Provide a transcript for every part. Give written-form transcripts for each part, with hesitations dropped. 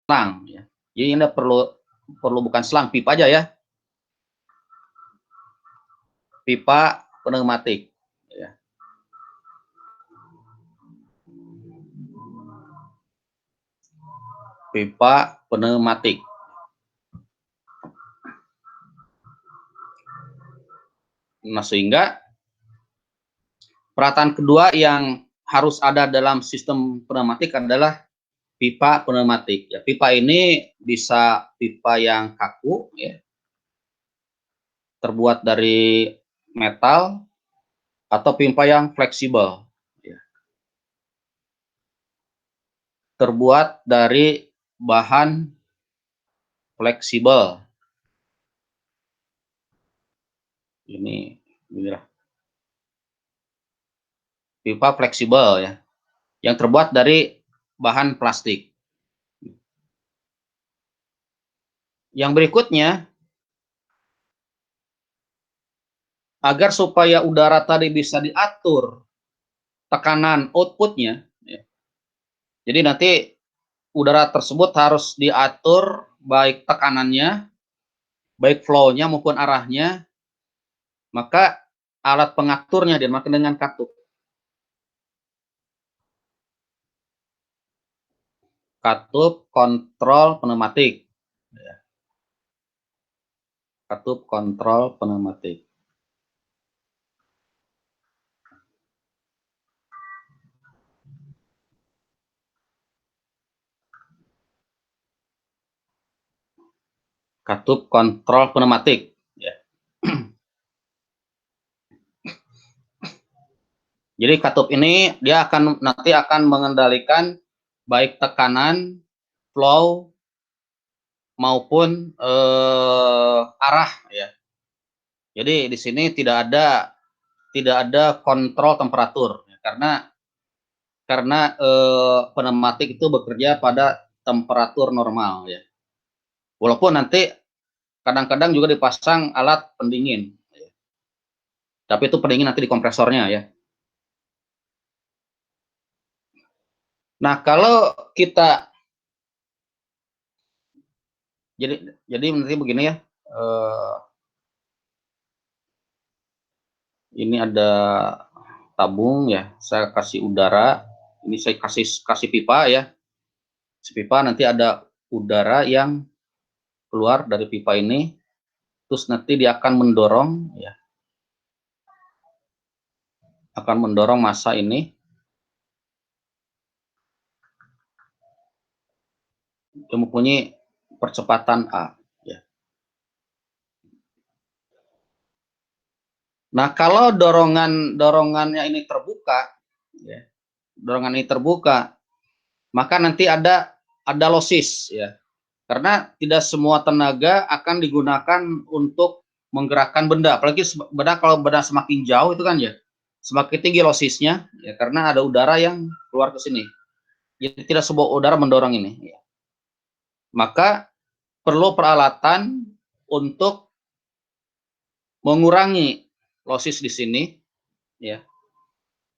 selang ya. Jadi Anda perlu bukan selang, pipa aja ya. Pipa pneumatik ya. Pipa pneumatik. Nah, sehingga peralatan kedua yang harus ada dalam sistem pneumatik adalah pipa pneumatik. Ya, pipa ini bisa pipa yang kaku, ya, terbuat dari metal, atau pipa yang fleksibel, ya, terbuat dari bahan fleksibel. Ini pipa fleksibel ya, yang terbuat dari bahan plastik. Yang berikutnya, agar supaya udara tadi bisa diatur tekanan outputnya, ya. Jadi nanti udara tersebut harus diatur baik tekanannya, baik flow-nya maupun arahnya, maka alat pengaturnya dinamakan dengan katup. Katup kontrol pneumatik. Katup kontrol pneumatik. Katup kontrol pneumatik. Ya. Jadi katup ini dia nanti akan mengendalikan baik tekanan, flow, maupun arah ya. Jadi di sini tidak ada kontrol temperatur ya, karena pneumatik itu bekerja pada temperatur normal ya. Walaupun nanti kadang-kadang juga dipasang alat pendingin. Ya. Tapi itu pendingin nanti di kompresornya ya. Nah, kalau kita jadi nanti begini ya. Ini ada tabung ya, saya kasih udara, ini saya kasih pipa ya. Pipa nanti ada udara yang keluar dari pipa ini, terus nanti dia akan mendorong ya, akan mendorong massa ini, yang mempunyai percepatan A ya. Nah, kalau dorongannya ini terbuka ya, dorongan ini terbuka, maka nanti ada losses ya. Karena tidak semua tenaga akan digunakan untuk menggerakkan benda, apalagi kalau benda semakin jauh itu kan ya, semakin tinggi lossesnya ya, karena ada udara yang keluar ke sini. Jadi tidak sebuah udara mendorong ini. Ya. Maka perlu peralatan untuk mengurangi losses di sini, ya.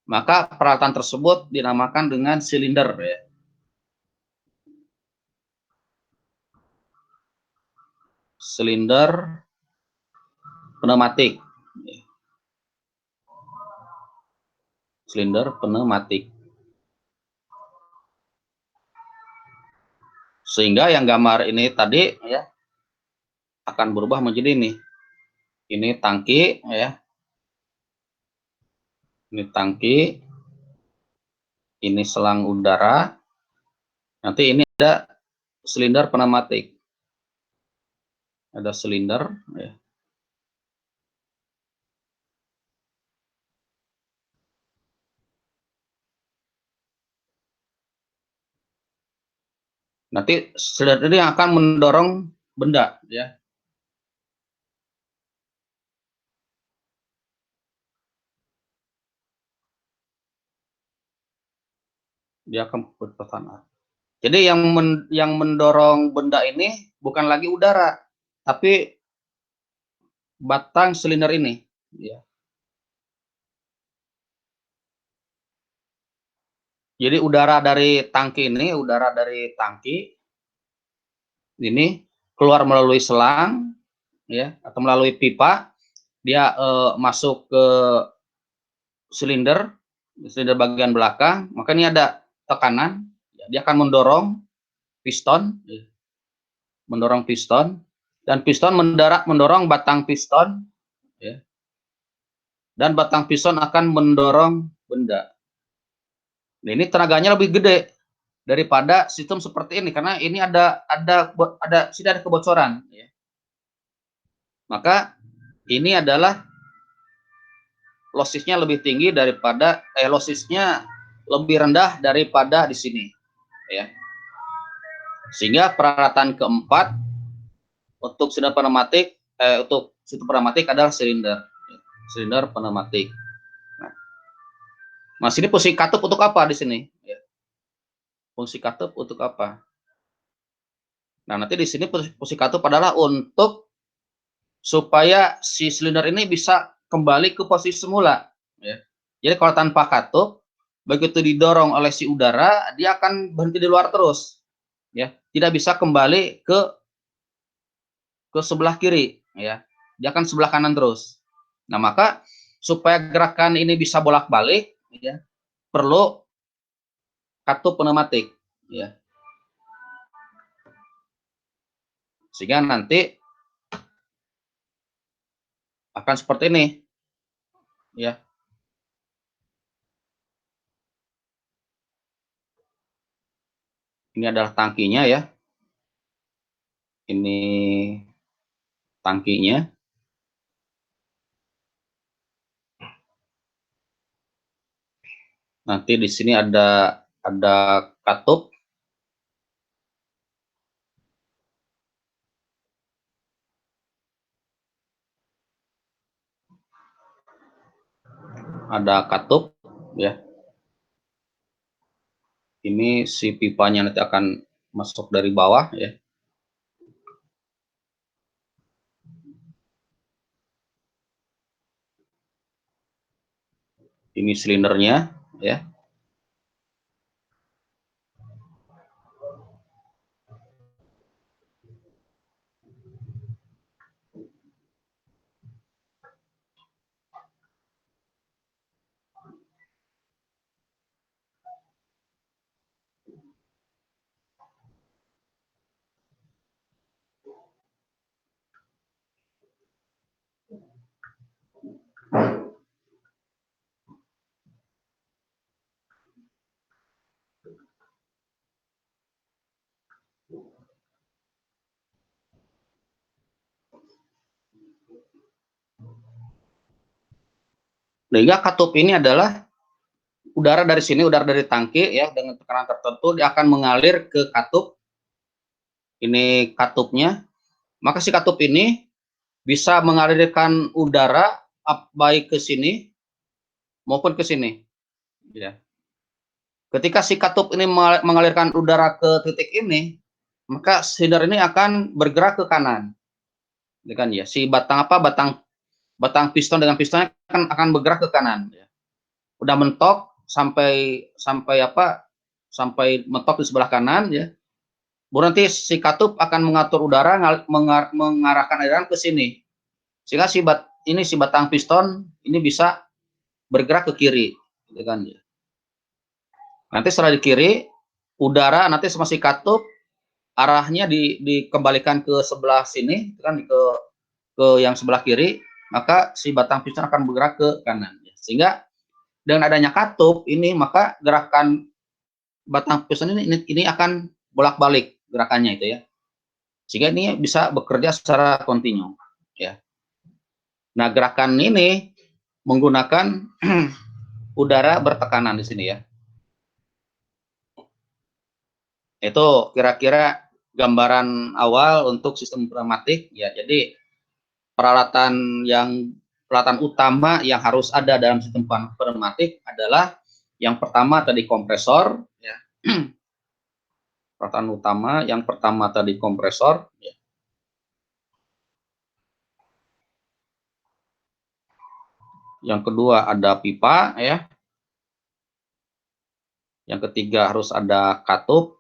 Maka peralatan tersebut dinamakan dengan silinder, ya. Silinder pneumatik. Silinder pneumatik. Sehingga yang gambar ini tadi ya akan berubah menjadi ini. Ini tangki ya. Ini tangki. Ini selang udara. Nanti ini ada silinder pneumatik. Ada silinder ya. Nanti silinder ini akan mendorong benda ya. Dia akan bertekanan. Jadi yang mendorong benda ini bukan lagi udara, tapi batang silinder ini. Ya. Jadi udara dari tangki ini, ini keluar melalui selang, ya, atau melalui pipa, dia masuk ke silinder, silinder bagian belakang, maka ini ada tekanan, dia akan piston, mendorong piston, dan piston mendorong batang piston, ya, dan batang piston akan mendorong benda. Nah, ini tenaganya lebih gede daripada sistem seperti ini karena ini sudah ada kebocoran, ya. Maka ini adalah lossisnya lebih tinggi daripada lossisnya lebih rendah daripada di sini, ya. Sehingga peralatan keempat untuk silinder pneumatik untuk sistem pneumatik adalah silinder pneumatik. Nah, sini fungsi katup untuk apa di sini? Ya. Fungsi katup untuk apa? Nah, nanti di sini fungsi katup adalah untuk supaya si silinder ini bisa kembali ke posisi semula, ya. Jadi kalau tanpa katup, begitu didorong oleh si udara, dia akan berhenti di luar terus, ya. Tidak bisa kembali ke sebelah kiri, ya. Dia akan sebelah kanan terus. Nah, maka supaya gerakan ini bisa bolak-balik, ya, perlu katup pneumatik, ya. Sehingga nanti akan seperti ini, ya. Ini adalah tangkinya, ya. Ini tangkinya. Nanti di sini ada katup. Ada katup, ya. Ini si pipanya nanti akan masuk dari bawah, ya. Ini silindernya, ya. Sehingga katup ini adalah udara dari sini, udara dari tangki, ya, dengan tekanan tertentu dia akan mengalir ke katup. Ini katupnya. Maka si katup ini bisa mengalirkan udara baik ke sini maupun ke sini, ya. Ketika si katup ini mengalirkan udara ke titik ini, maka silinder ini akan bergerak ke kanan, ya kan, ya. Si batang piston dengan pistonnya akan bergerak ke kanan, ya. Udah mentok sampai mentok di sebelah kanan, ya. Baru nanti si katup akan mengatur udara mengarahkan aliran ke sini. Sehingga si batang piston ini bisa bergerak ke kiri, gitu kan, ya. Nanti setelah di kiri, udara nanti sama si katup arahnya dikembalikan ke sebelah sini, gitu kan, ke yang sebelah kiri, maka si batang piston akan bergerak ke kanan, ya. Sehingga dengan adanya katup ini, maka gerakan batang piston ini akan bolak-balik gerakannya itu, ya. Sehingga ini bisa bekerja secara kontinu, ya. Nah, gerakan ini menggunakan udara bertekanan di sini, ya. Itu kira-kira gambaran awal untuk sistem pneumatik, ya. Jadi peralatan utama yang harus ada dalam sistem pneumatik adalah yang pertama tadi kompresor, ya. Peralatan utama yang pertama tadi kompresor, ya. Yang kedua ada pipa, ya. Yang ketiga harus ada katup.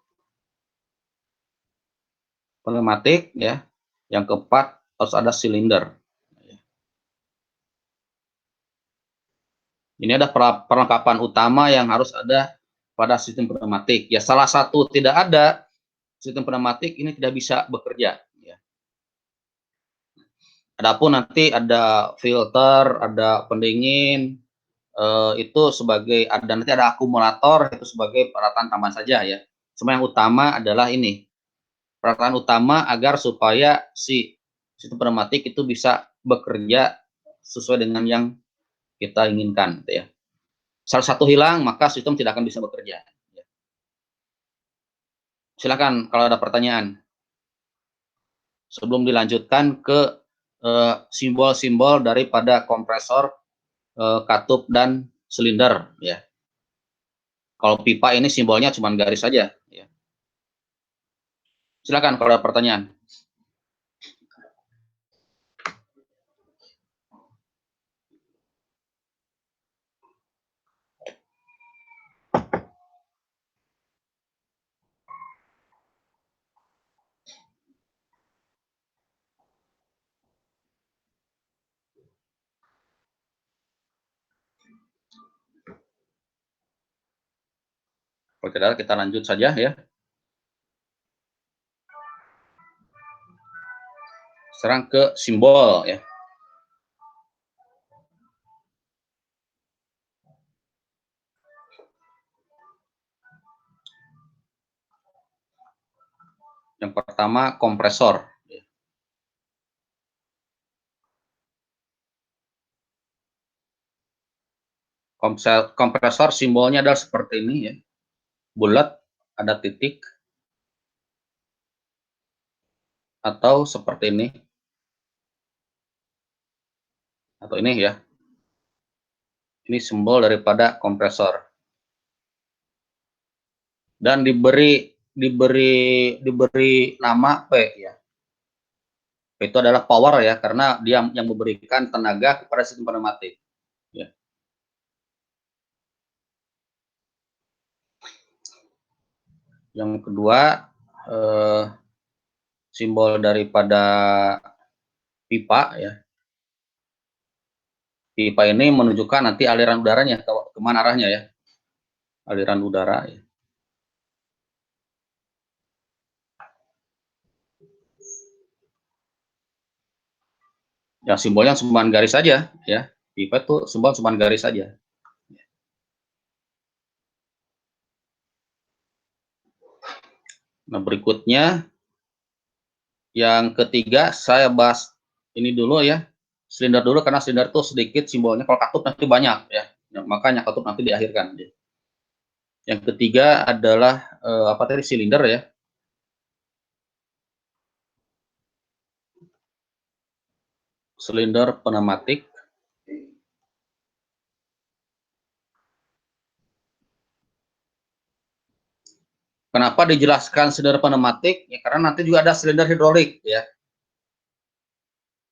pneumatik ya. Yang keempat harus ada silinder. Ini ada perlengkapan utama yang harus ada pada sistem pneumatik. Ya, salah satu tidak ada sistem pneumatik ini tidak bisa bekerja. Ya. Adapun nanti ada filter, ada pendingin, itu sebagai nanti ada akumulator itu sebagai peralatan tambahan saja ya. Cuma yang utama adalah ini peralatan utama agar supaya si sistem pneumatik itu bisa bekerja sesuai dengan yang kita inginkan, gitu ya. Salah satu hilang maka sistem tidak akan bisa bekerja. Silakan kalau ada pertanyaan sebelum dilanjutkan ke simbol-simbol daripada kompresor, katup dan silinder ya. Kalau pipa ini simbolnya cuma garis saja ya. Silakan kalau ada pertanyaan. Kalau tidak, kita lanjut saja ya. Sekarang ke simbol ya. Yang pertama kompresor. Kompresor simbolnya adalah seperti ini ya. Bulat, ada titik, atau seperti ini. Atau ini ya. Ini simbol daripada kompresor. Dan diberi nama P ya. P itu adalah power ya, karena dia yang memberikan tenaga kepada sistem pneumatik. Ya. Yang kedua, simbol daripada pipa ya. Pipa ini menunjukkan nanti aliran udaranya kemana arahnya ya. Aliran udara ya. Ya simbolnya cuma garis saja ya. Pipa itu simbol cuma garis saja. Nah, berikutnya yang ketiga saya bahas ini dulu ya. Silinder dulu karena silinder itu sedikit simbolnya, kalau katup nanti banyak ya. Makanya katup nanti diakhirkan. Yang ketiga adalah apa tadi, silinder ya. Silinder pneumatik. Kenapa dijelaskan silinder pneumatik? Ya karena nanti juga ada silinder hidrolik ya.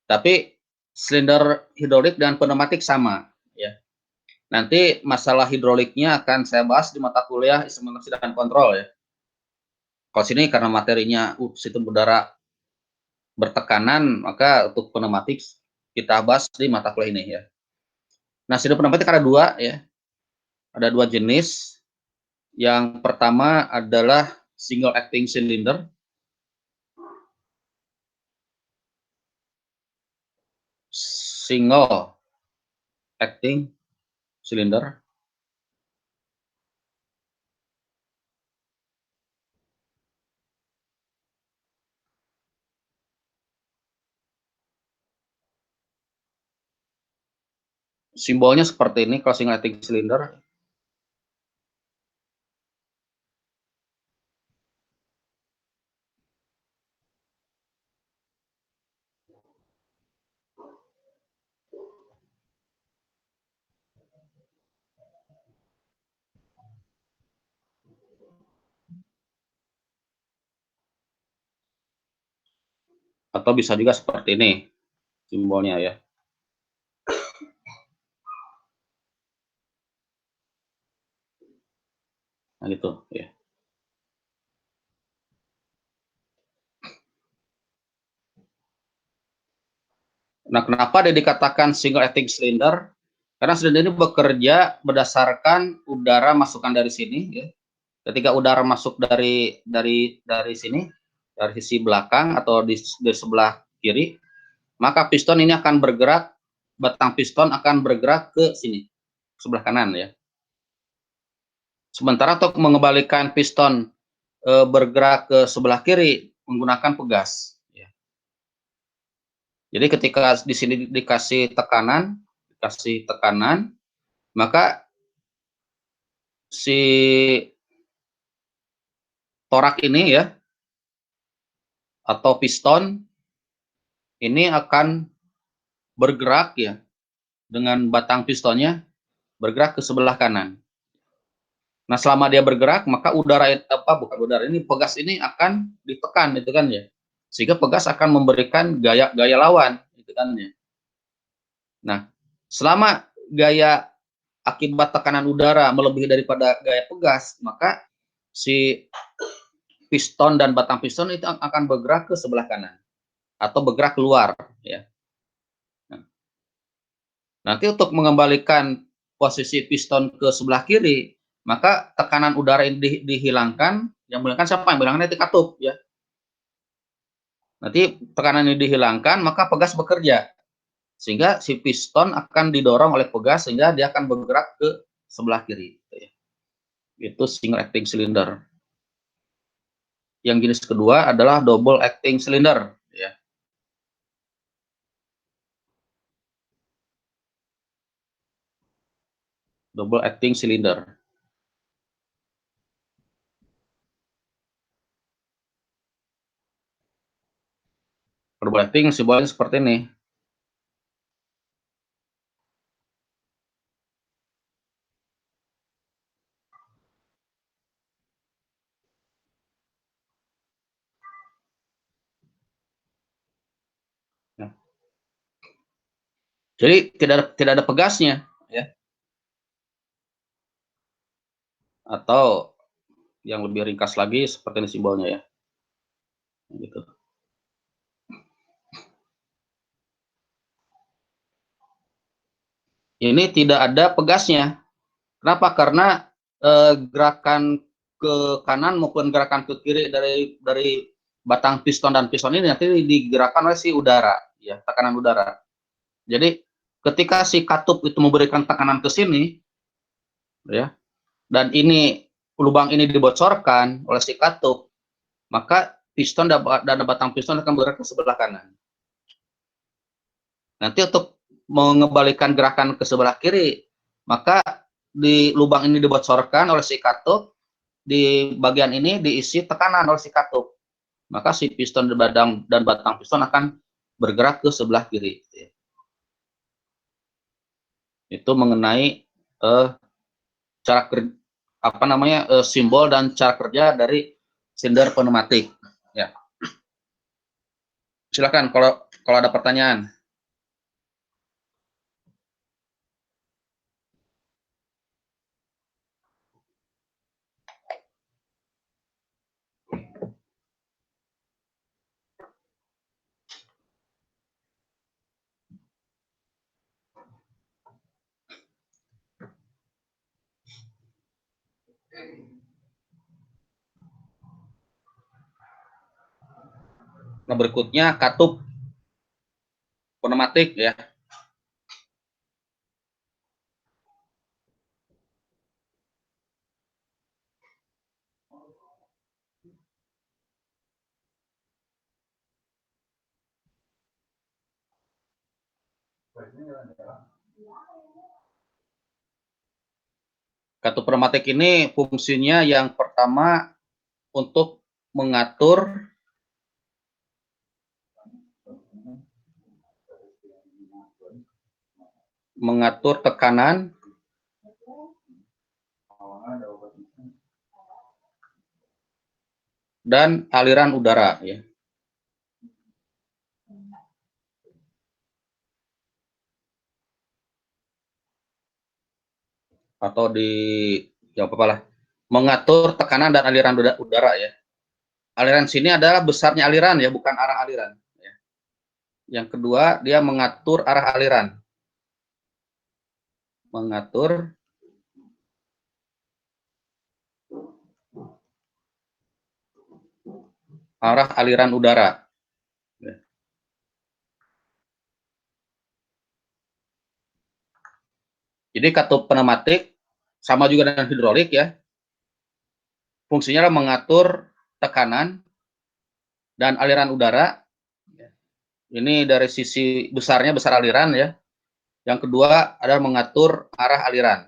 Tapi silinder hidrolik dan pneumatik sama ya. Nanti masalah hidroliknya akan saya bahas di mata kuliah instrumentasi dan kontrol ya. Kalau sini karena materinya sistem udara bertekanan, maka untuk pneumatik kita bahas di mata kuliah ini ya. Nah, silinder pneumatik ada dua ya. Ada dua jenis. Yang pertama adalah single acting cylinder. Single acting cylinder. Simbolnya seperti ini kalau single acting cylinder. Atau bisa juga seperti ini simbolnya ya. Nah gitu ya. Nah, kenapa dia dikatakan single acting cylinder? Karena silinder ini bekerja berdasarkan udara masukan dari sini, ya. Ketika udara masuk dari sini, dari sisi belakang atau dari sebelah kiri, maka piston ini akan bergerak, batang piston akan bergerak ke sini, sebelah kanan, ya. Sementara untuk mengembalikan piston bergerak ke sebelah kiri menggunakan pegas, ya. Jadi ketika di sini dikasih tekanan, maka si torak ini, ya, atau piston ini akan bergerak, ya, dengan batang pistonnya bergerak ke sebelah kanan. Nah, selama dia bergerak, maka bukan udara ini, pegas ini akan ditekan, itu kan, ya. Sehingga pegas akan memberikan gaya lawan, itu kan, ya. Nah, selama gaya akibat tekanan udara melebihi daripada gaya pegas, maka si piston dan batang piston itu akan bergerak ke sebelah kanan atau bergerak keluar, ya. Nah, nanti untuk mengembalikan posisi piston ke sebelah kiri, maka tekanan udara ini dihilangkan. Yang menghilangkan siapa? Yang menghilangkan itu katup, ya. Nanti tekanan ini dihilangkan, maka pegas bekerja. Sehingga si piston akan didorong oleh pegas sehingga dia akan bergerak ke sebelah kiri, gitu, ya. Itu single acting cylinder. Yang jenis kedua adalah double acting cylinder, ya. Double acting cylinder. Double acting simbolnya seperti ini. Nah, jadi tidak ada pegasnya, ya. Atau yang lebih ringkas lagi seperti ini simbolnya, ya. Gitu. Ini tidak ada pegasnya. Kenapa? Karena gerakan ke kanan maupun gerakan ke kiri dari batang piston dan piston ini nanti digerakkan oleh si udara, ya, tekanan udara. Jadi ketika si katup itu memberikan tekanan ke sini, ya, dan ini lubang ini dibocorkan oleh si katup, maka piston dan batang piston akan bergerak ke sebelah kanan. Nanti untuk mengembalikan gerakan ke sebelah kiri, maka di lubang ini dibocorkan oleh si katup, di bagian ini diisi tekanan oleh si katup. Maka si piston dan batang piston akan bergerak ke sebelah kiri. Itu mengenai cara simbol dan cara kerja dari silinder pneumatik. Ya. Silakan kalau ada pertanyaan. Nah, berikutnya katup pneumatik, ya. Katup pneumatik ini fungsinya yang pertama untuk mengatur tekanan dan aliran udara, ya. Atau ya apalah, mengatur tekanan dan aliran udara, ya. Aliran sini adalah besarnya aliran, ya, bukan arah aliran, ya. Yang kedua, dia mengatur arah aliran. Mengatur arah aliran udara. Jadi katup pneumatik sama juga dengan hidrolik ya. Fungsinya adalah mengatur tekanan dan aliran udara. Ini dari sisi besarnya, besar aliran ya. Yang kedua adalah mengatur arah aliran.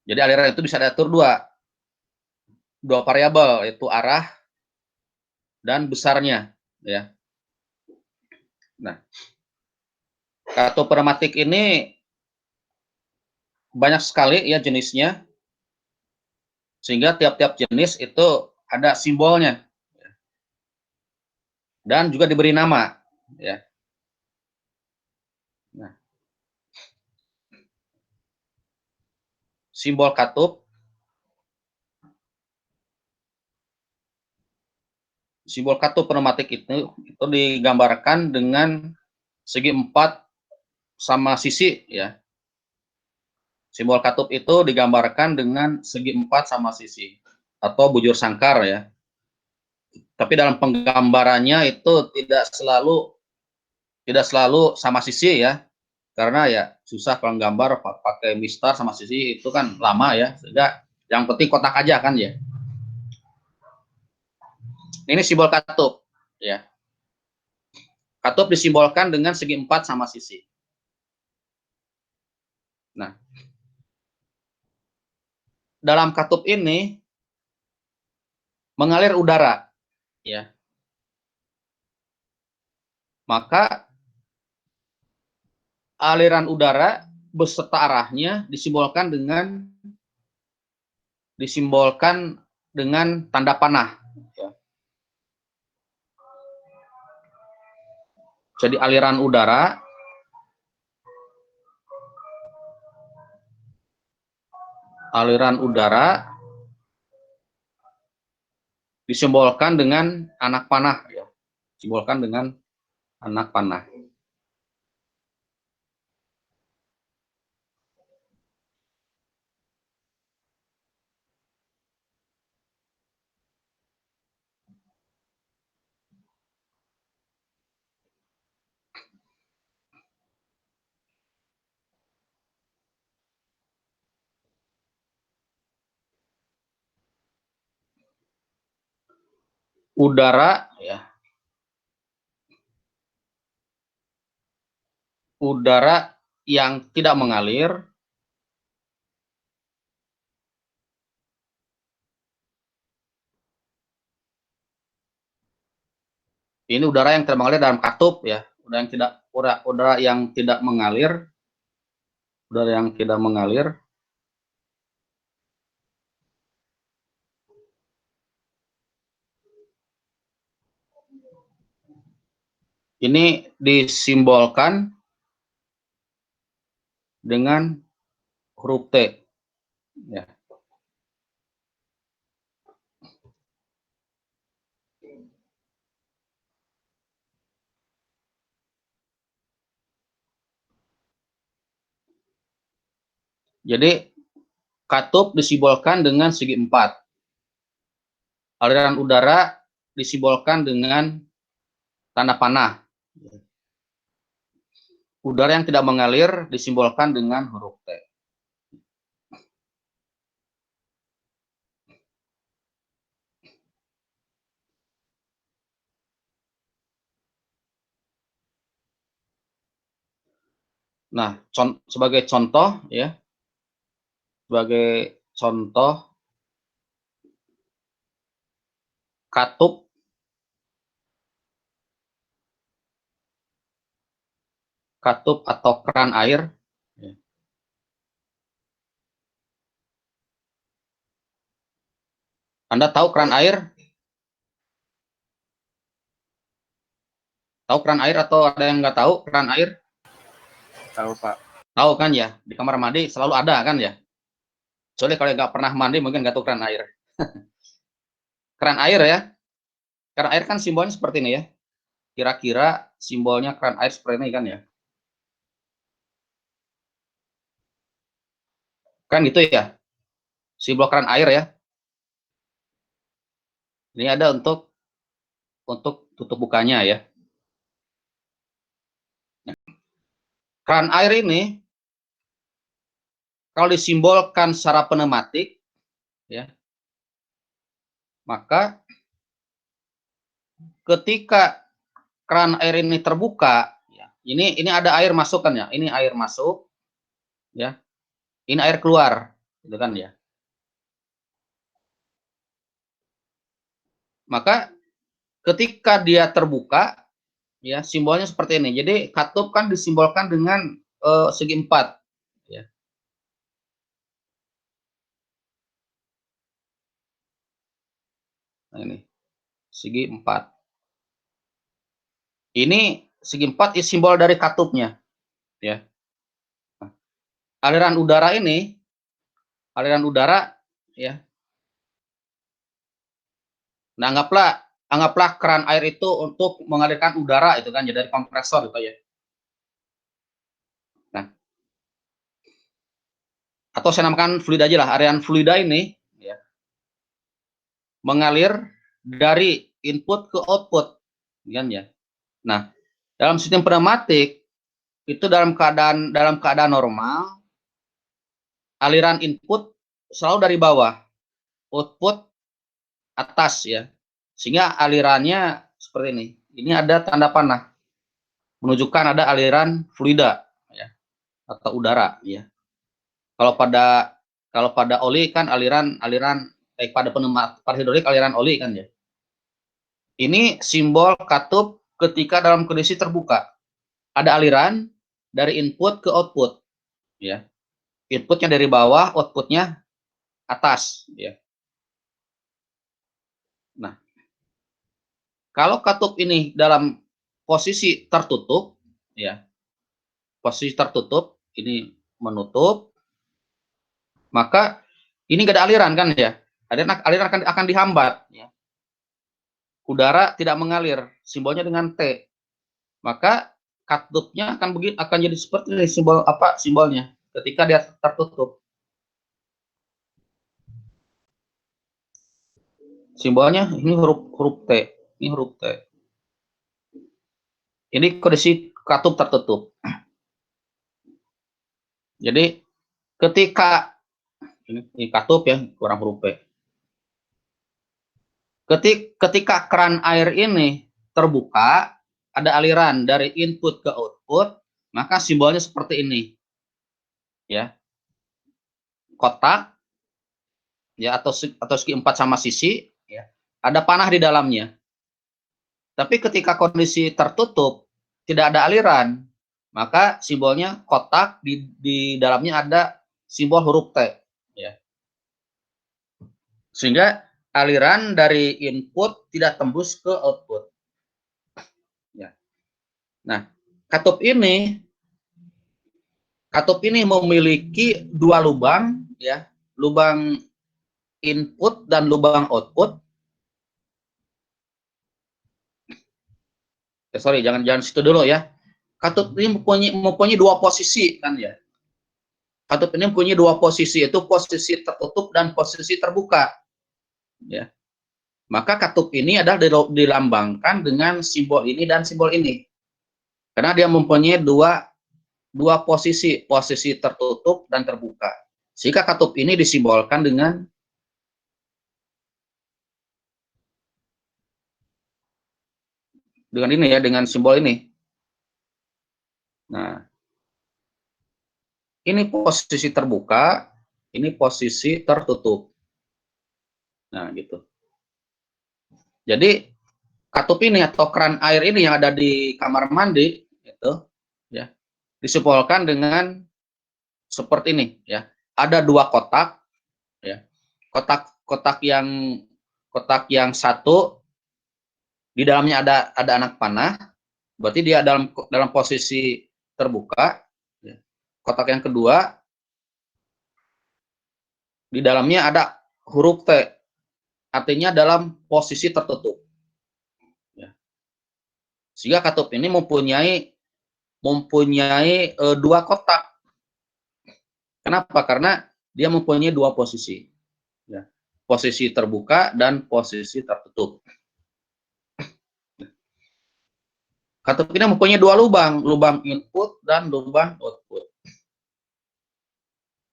Jadi aliran itu bisa diatur dua variabel, yaitu arah dan besarnya ya. Nah, katup pneumatik ini banyak sekali ya jenisnya, sehingga tiap-tiap jenis itu ada simbolnya dan juga diberi nama ya. Nah, simbol katup pneumatik itu digambarkan dengan segi 4 sama sisi ya. Simbol katup itu digambarkan dengan segi 4 sama sisi atau bujur sangkar ya. Tapi dalam penggambarannya itu tidak selalu sama sisi ya. Karena ya susah kalau gambar pakai mistar sama sisi itu kan lama ya. Sehingga yang penting kotak aja kan ya. Ini simbol katup ya. Katup disimbolkan dengan segi 4 sama sisi. Nah, dalam katup ini mengalir udara ya. Maka aliran udara beserta arahnya disimbolkan dengan tanda panah ya. Jadi aliran udara disimbolkan dengan anak panah ya. Simbolkan dengan anak panah. Udara ya. Udara yang tidak mengalir ini udara yang tidak mengalir dalam katup ya. Udara yang tidak mengalir ini disimbolkan dengan huruf T ya. Jadi katup disimbolkan dengan segi 4. Aliran udara disimbolkan dengan tanda panah. Udara yang tidak mengalir disimbolkan dengan huruf T. Nah, sebagai contoh ya, katup atau keran air. Anda tahu keran air? Tahu keran air atau ada yang nggak tahu keran air? Tahu, Pak. Tahu kan ya, di kamar mandi selalu ada kan ya. Soalnya kalau nggak pernah mandi mungkin nggak tahu keran air. Keran air ya. Keran air kan simbolnya seperti ini ya. kira-kira simbolnya keran air seperti ini kan ya. Kan gitu ya, simbol keran air ya. Ini ada untuk tutup bukanya ya. Keran air ini kalau disimbolkan secara pneumatik ya, maka ketika keran air ini terbuka ya, ini ada air masuk kan ya, ini air masuk ya, ini air keluar gitu kan ya. Maka ketika dia terbuka ya, simbolnya seperti ini. Jadi katup kan disimbolkan dengan segi empat ya. Nah, ini segi empat. Ini segi empat simbol dari katupnya ya. Nah, aliran udara ini, aliran udara ya. Nah, anggaplah keran air itu untuk mengalirkan udara itu kan, jadi dari kompresor gitu ya. Nah, atau saya namakan fluida aja lah. Aliran fluida ini ya, mengalir dari input ke output kan ya. Nah, dalam sistem pneumatik itu dalam keadaan normal, aliran input selalu dari bawah, output atas ya. Sehingga alirannya seperti ini. Ini ada tanda panah menunjukkan ada aliran fluida ya, atau udara ya. Kalau pada oli kan pada hidrolik aliran oli kan ya. Ini simbol katup ketika dalam kondisi terbuka. Ada aliran dari input ke output ya. Inputnya dari bawah, outputnya atas ya. Nah, kalau katup ini dalam posisi tertutup ya, posisi tertutup ini menutup, maka ini gak ada aliran kan ya. Aliran akan dihambat ya. Udara tidak mengalir, simbolnya dengan T. Maka katupnya akan jadi seperti ini, simbolnya ketika dia tertutup. Simbolnya ini huruf T, ini huruf T. Ini kondisi katup tertutup. Jadi ketika ini katup ya, kurang huruf P. Ketika keran air ini terbuka, ada aliran dari input ke output, maka simbolnya seperti ini. Ya. Kotak ya, atau segi empat sama sisi ya. Ada panah di dalamnya. Tapi ketika kondisi tertutup, tidak ada aliran, maka simbolnya kotak, di dalamnya ada simbol huruf T ya. Sehingga aliran dari input tidak tembus ke output. Ya. Nah, katup ini memiliki dua lubang ya, lubang input dan lubang output. Sorry, jangan situ dulu ya. Katup ini mempunyai dua posisi kan ya. Katup ini mempunyai dua posisi, yaitu posisi tertutup dan posisi terbuka. Ya. Maka katup ini adalah dilambangkan dengan simbol ini dan simbol ini. Karena dia mempunyai dua posisi tertutup dan terbuka. Sehingga katup ini disimbolkan dengan ini ya, dengan simbol ini. Nah, ini posisi terbuka, ini posisi tertutup. Nah, gitu. Jadi katup ini atau keran air ini yang ada di kamar mandi itu ya, disimbolkan dengan seperti ini ya. Ada dua kotak ya. Kotak yang satu di dalamnya ada anak panah, berarti dia dalam posisi terbuka ya. Kotak yang kedua di dalamnya ada huruf T, artinya dalam posisi tertutup ya. Sehingga katup ini mempunyai dua kotak. Kenapa? Karena dia mempunyai dua posisi, ya. Posisi terbuka dan posisi tertutup. Katup ini mempunyai dua lubang, lubang input dan lubang output.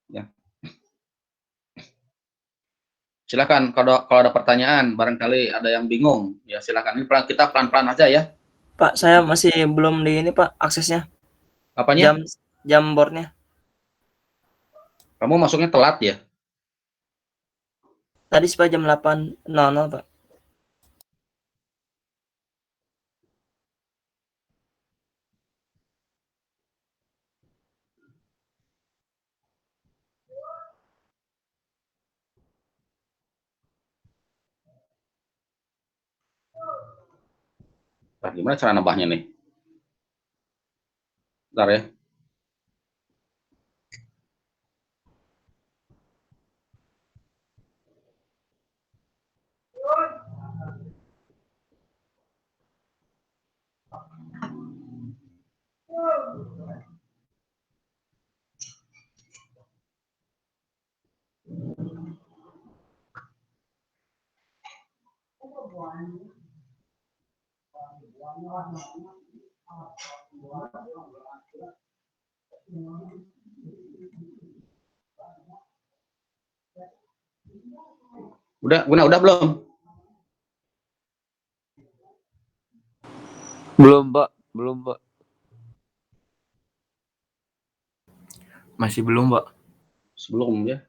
Ya. Silakan kalau ada pertanyaan, barangkali ada yang bingung, ya silakan. Ini kita pelan-pelan aja ya. Pak, saya masih belum di ini Pak aksesnya. Apanya? Jam boardnya. Kamu masuknya telat ya? Tadi Pak jam 8.00 Pak. Nah, gimana cara nambahnya nih? Bentar ya. Udah belum? Belum, Pak. Belum, Pak. Masih belum, Pak. Sebelum ya.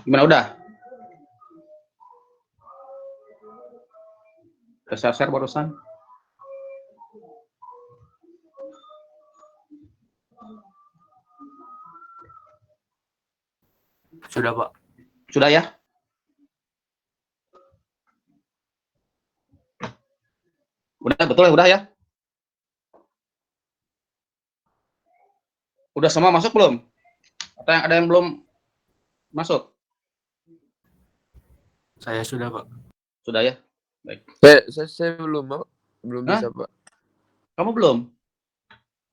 Gimana udah? Share barusan. Sudah, Pak. Sudah ya? Udah betul ya, udah ya? Udah semua masuk belum? Atau ada yang belum masuk? Saya sudah, Pak. Sudah ya? Baik. Saya belum, Pak. Belum Hah? bisa, Pak. Kamu belum?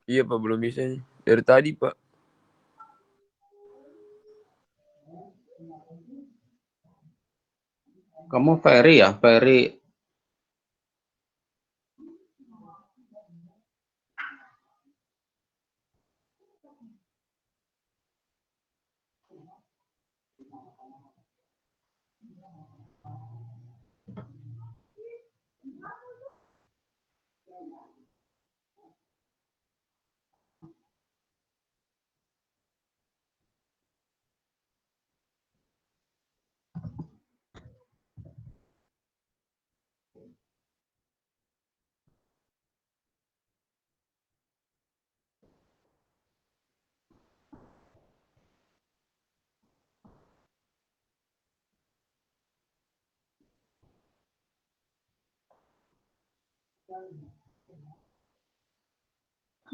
Iya, Pak, belum bisa nih. Dari tadi, Pak. Kamu Ferry ya? Ferry.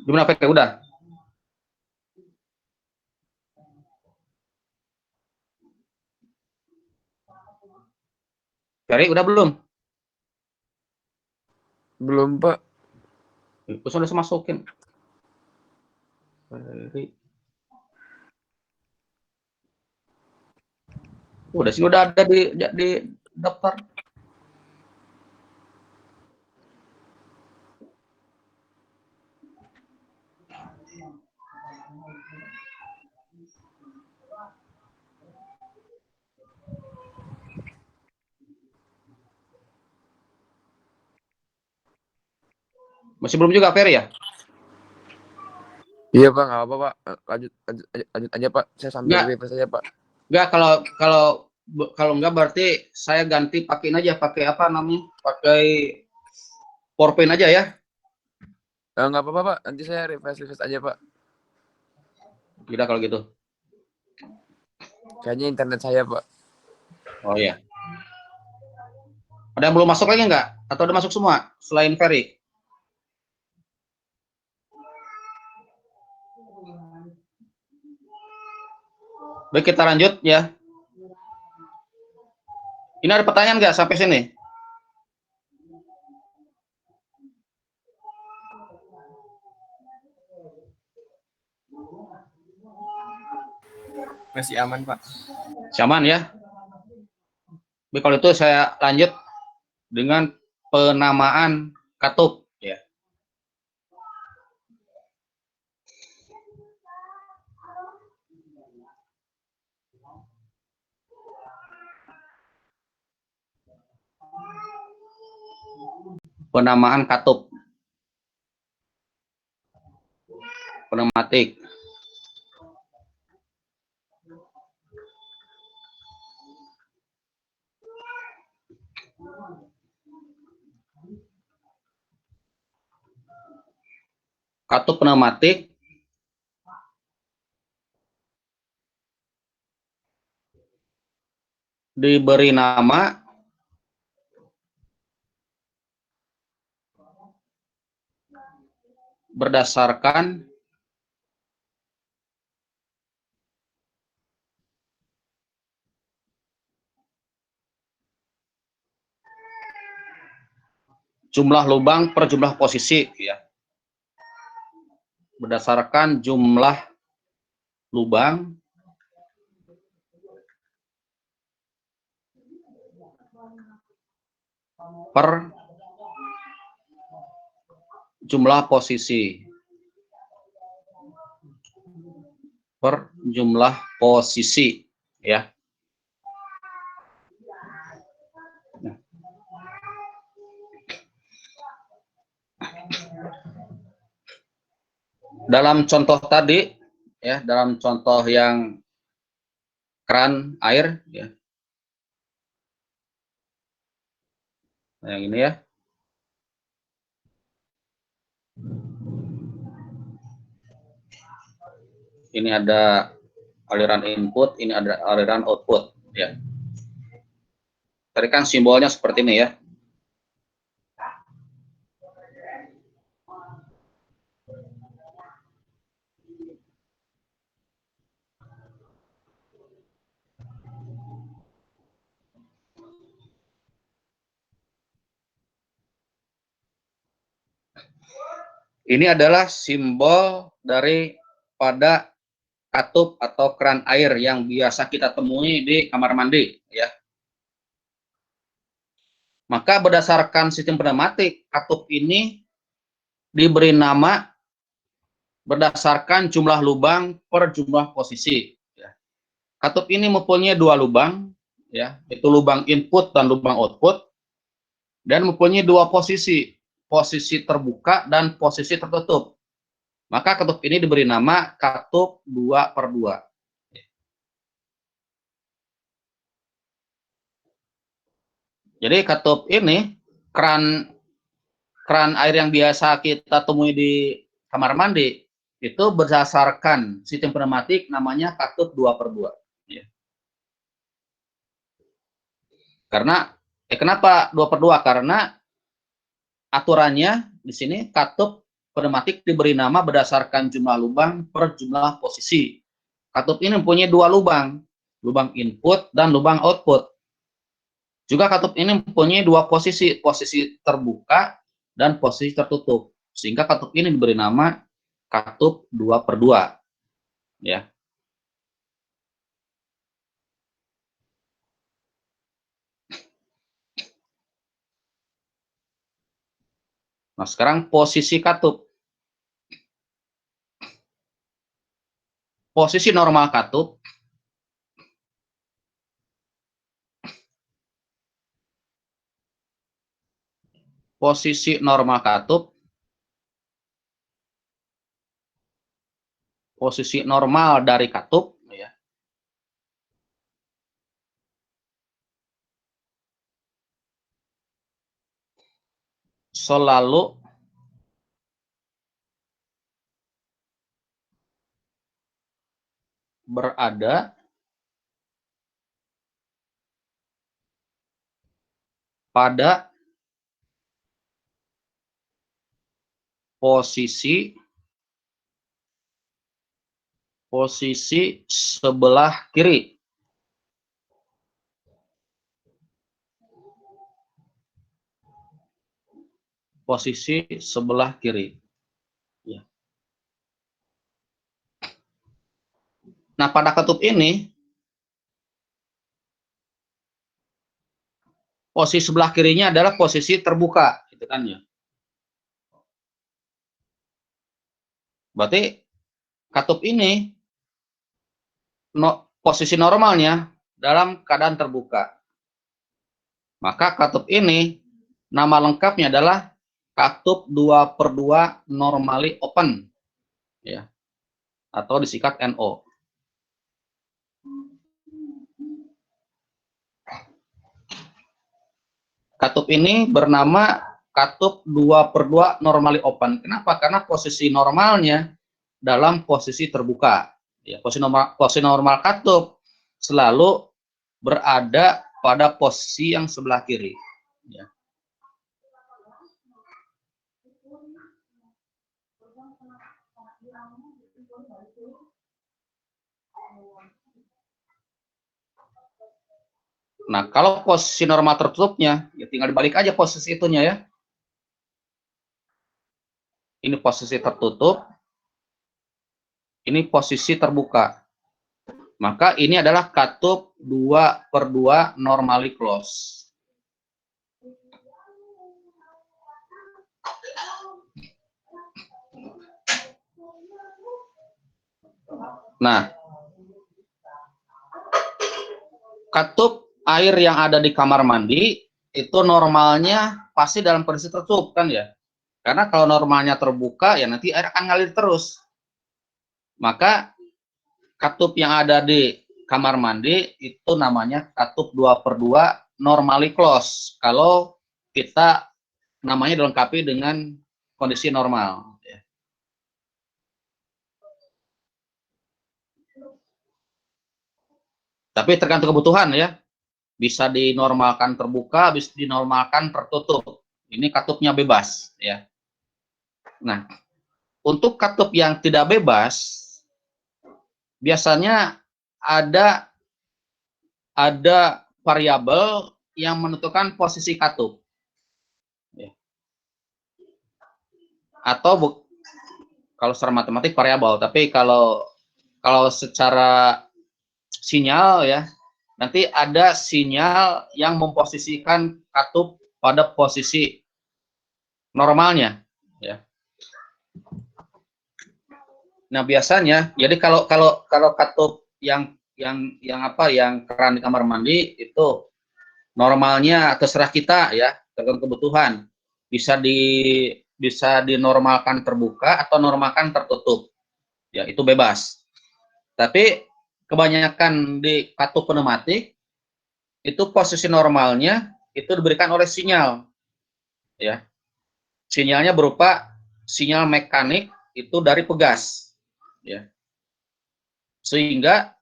Gimana PK? Udah? Ferry udah belum? Belum, Pak. Terus udah masukin. Ferry. Udah sini udah ada di daftar. Masih belum juga Ferry ya? Iya, Pak, nggak apa, Pak. Lanjut aja, Pak. Saya sambil Nggak. refresh saja, Pak. Enggak, kalau enggak berarti saya ganti pakein aja, pakai apa namanya? Pakai PowerPoint aja ya. Nggak apa-apa, Pak. Nanti saya refresh aja, Pak. Tidak kalau gitu. Kayaknya internet saya, Pak. Oh iya. Ada yang belum masuk lagi nggak? Atau udah masuk semua selain Ferry? Baik, kita lanjut ya. Ini ada pertanyaan nggak sampai sini? Masih aman, Pak. Aman ya. Baik, kalau itu saya lanjut dengan penamaan katup ya. Penamaan katup. Pneumatik. Katup pneumatik diberi nama berdasarkan jumlah lubang per jumlah posisi ya. Berdasarkan jumlah lubang per jumlah posisi. Per jumlah posisi ya. Dalam contoh tadi ya, dalam contoh yang keran air ya. Yang ini ya. Ini ada aliran input, ini ada aliran output ya. Tadi kan simbolnya seperti ini ya. Ini adalah simbol daripada katup atau keran air yang biasa kita temui di kamar mandi ya. Maka berdasarkan sistem pneumatik, katup ini diberi nama berdasarkan jumlah lubang per jumlah posisi ya. Katup ini mempunyai dua lubang ya, yaitu lubang input dan lubang output, dan mempunyai dua posisi, posisi terbuka dan posisi tertutup. Maka katup ini diberi nama katup 2/2. Jadi katup ini keran air yang biasa kita temui di kamar mandi itu berdasarkan sistem pneumatik namanya katup 2/2. Ya. Karena kenapa 2/2? Karena aturannya di sini katup pneumatik diberi nama berdasarkan jumlah lubang per jumlah posisi. Katup ini mempunyai dua lubang, lubang input dan lubang output. Juga katup ini mempunyai dua posisi, posisi terbuka dan posisi tertutup. Sehingga katup ini diberi nama katup 2/2. Ya. Nah, sekarang posisi katup. Posisi normal katup posisi normal katup, posisi normal dari katup ya, selalu berada pada posisi sebelah kiri. Posisi sebelah kiri. Ya. Nah, pada katup ini, posisi sebelah kirinya adalah posisi terbuka, gitu kan ya. Berarti katup ini posisi normalnya dalam keadaan terbuka. Maka katup ini nama lengkapnya adalah katup 2/2 normally open, ya, atau disingkat NO. Katup ini bernama katup 2/2 normally open. Kenapa? Karena posisi normalnya dalam posisi terbuka. Ya, posisi normal katup selalu berada pada posisi yang sebelah kiri. Ya. Nah, kalau posisi normal tertutupnya, ya tinggal dibalik aja posisi itunya ya. Ini posisi tertutup, ini posisi terbuka. Maka ini adalah katup 2/2 normally close. Nah, katup air yang ada di kamar mandi itu normalnya pasti dalam kondisi tertutup kan ya. Karena kalau normalnya terbuka ya nanti air akan ngalir terus. Maka katup yang ada di kamar mandi itu namanya katup 2/2 normally close. Kalau kita namanya dilengkapi dengan kondisi normal. Tapi tergantung kebutuhan ya. Bisa dinormalkan terbuka, bisa dinormalkan tertutup. Ini katupnya bebas ya. Nah, untuk katup yang tidak bebas biasanya ada variabel yang menentukan posisi katup. Ya. Atau kalau secara matematik variabel, tapi kalau secara sinyal ya, nanti ada sinyal yang memposisikan katup pada posisi normalnya ya. Nah, biasanya jadi kalau katup yang keran di kamar mandi itu normalnya terserah kita ya, tergantung kebutuhan. Bisa dinormalkan terbuka atau normalkan tertutup. Ya, itu bebas. Tapi kebanyakan di katup pneumatik itu posisi normalnya itu diberikan oleh sinyal. Ya. Sinyalnya berupa sinyal mekanik itu dari pegas. Ya. Sehingga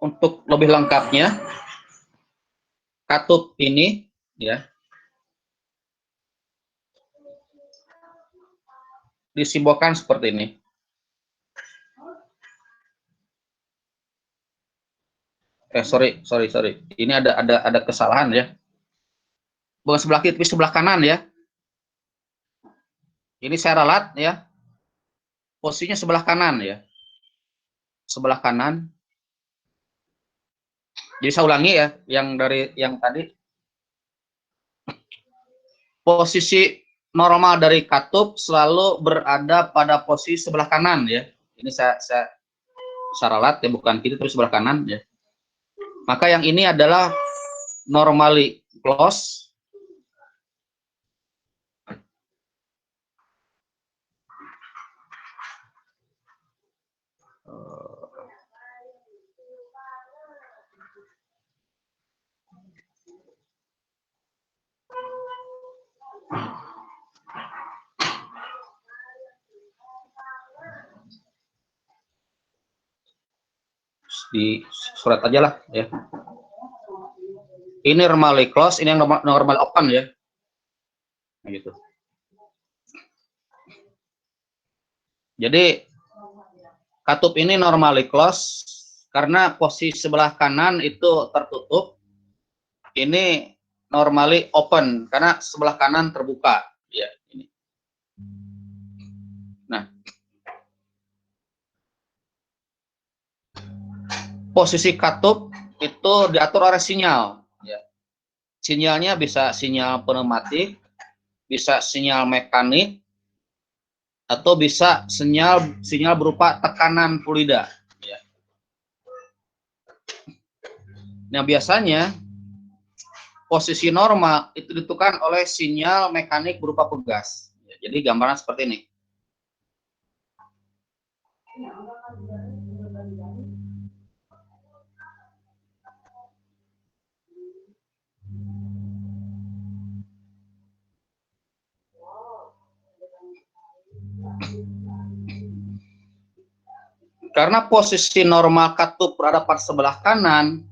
untuk lebih lengkapnya katup ini ya disimbolkan seperti ini. Sorry. Ini ada kesalahan ya. Bukan sebelah kiri, tapi sebelah kanan ya. Ini saya ralat ya. Posisinya sebelah kanan ya. Sebelah kanan. Jadi saya ulangi ya, yang dari yang tadi. Posisi normal dari katup selalu berada pada posisi sebelah kanan ya. Ini saya ralat ya, bukan kiri tapi sebelah kanan ya. Maka yang ini adalah normally close. Di surat aja lah ya. Ini normally close, ini yang normally open ya. Nah, gitu. Jadi katup ini normally close karena posisi sebelah kanan itu tertutup. Ini normally open karena sebelah kanan terbuka ya ini. Nah, posisi katup itu diatur oleh sinyal ya. Sinyalnya bisa sinyal pneumatik, bisa sinyal mekanik, atau bisa sinyal berupa tekanan fluida ya. Nah, biasanya posisi normal itu ditentukan oleh sinyal mekanik berupa pegas. Jadi gambaran seperti ini. Karena posisi normal katup berada pada sebelah kanan,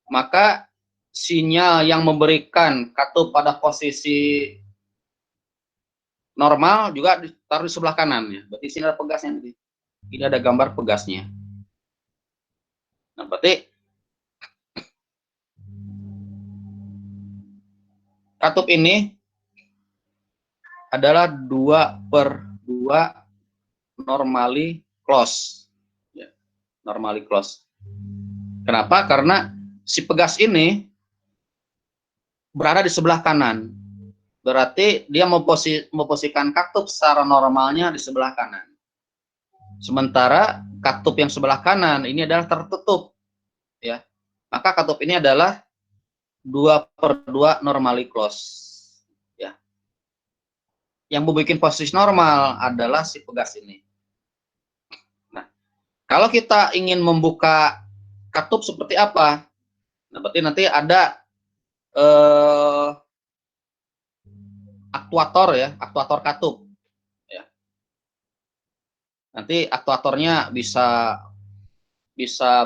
maka sinyal yang memberikan katup pada posisi normal juga ditaruh di sebelah kanan ya. Berarti sini ada pegasnya nanti. Ini ada gambar pegasnya. Nah, berarti katup ini adalah 2/2 normally close. Ya, normally close. Kenapa? Karena si pegas ini berada di sebelah kanan. Berarti dia memposisikan katup secara normalnya di sebelah kanan. Sementara katup yang sebelah kanan ini adalah tertutup. Ya. Maka katup ini adalah 2/2 normally close. Ya. Yang membuat posisi normal adalah si pegas ini. Nah, kalau kita ingin membuka katup seperti apa? Nah, berarti nanti ada aktuator ya, aktuator katup. Ya. Nanti aktuatornya bisa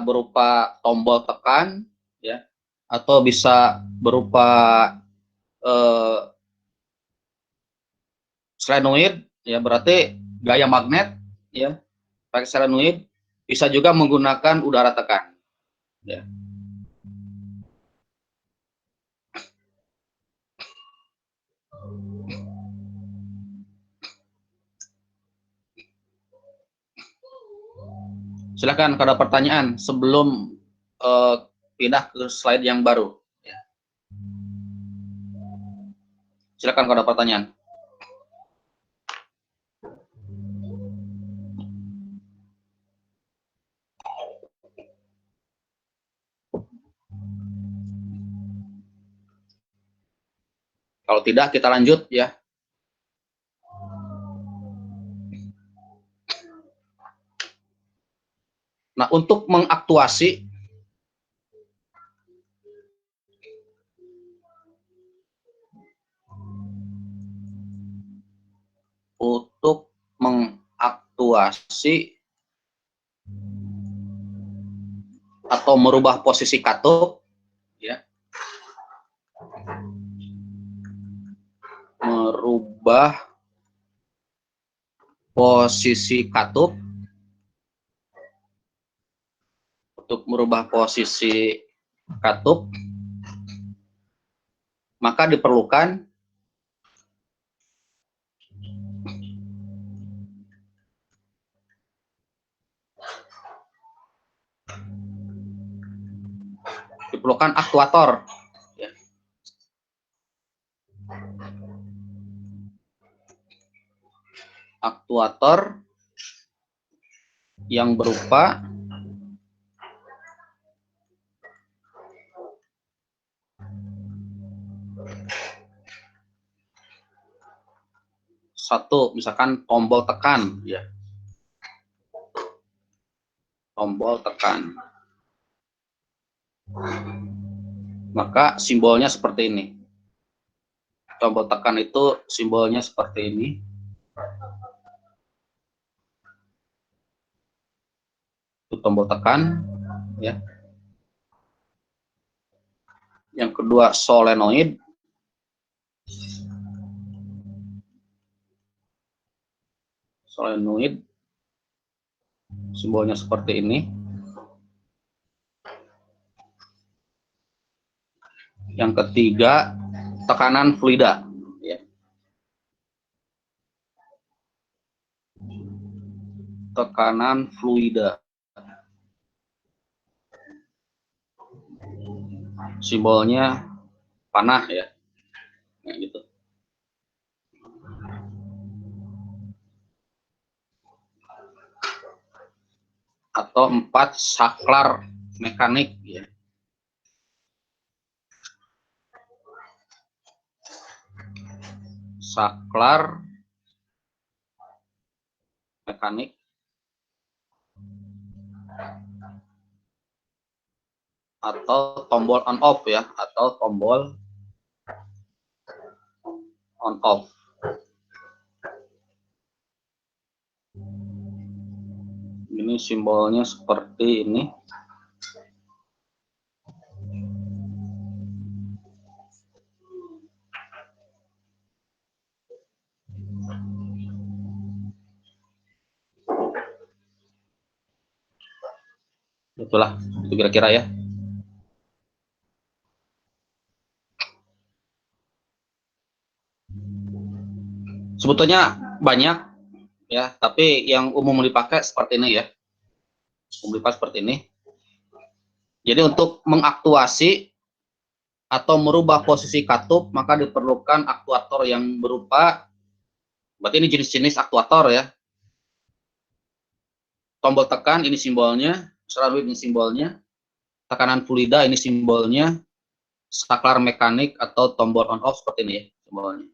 berupa tombol tekan ya, atau bisa berupa solenoid ya, berarti gaya magnet ya, pakai solenoid. Bisa juga menggunakan udara tekan ya. Silakan kalau ada pertanyaan sebelum pindah ke slide yang baru. Ya. Silakan kalau ada pertanyaan. Kalau tidak, kita lanjut ya. Nah, untuk mengaktuasi atau merubah posisi katup ya. Merubah posisi katup. Untuk merubah posisi katup, maka diperlukan aktuator ya. Aktuator yang berupa satu, misalkan tombol tekan ya, tombol tekan, maka simbolnya seperti ini. Tombol tekan itu simbolnya seperti ini. Itu tombol tekan ya. Yang kedua solenoid. Solenoid simbolnya seperti ini. Yang ketiga tekanan fluida, ya. Tekanan fluida. Simbolnya panah, ya. Nah, gitu. Atau 4 saklar mekanik, ya. Saklar mekanik atau tombol on off, ya, atau tombol on off. Ini simbolnya seperti ini. Itulah, itu kira-kira, ya. Sebetulnya banyak, ya, tapi yang umum dipakai seperti ini, ya. Umum dipakai seperti ini. Jadi untuk mengaktuasi atau merubah posisi katup, maka diperlukan aktuator yang berupa, berarti ini jenis-jenis aktuator, ya. Tombol tekan, ini simbolnya. Solenoid, ini simbolnya. Tekanan fluida, ini simbolnya. Saklar mekanik atau tombol on off seperti ini, ya, simbolnya.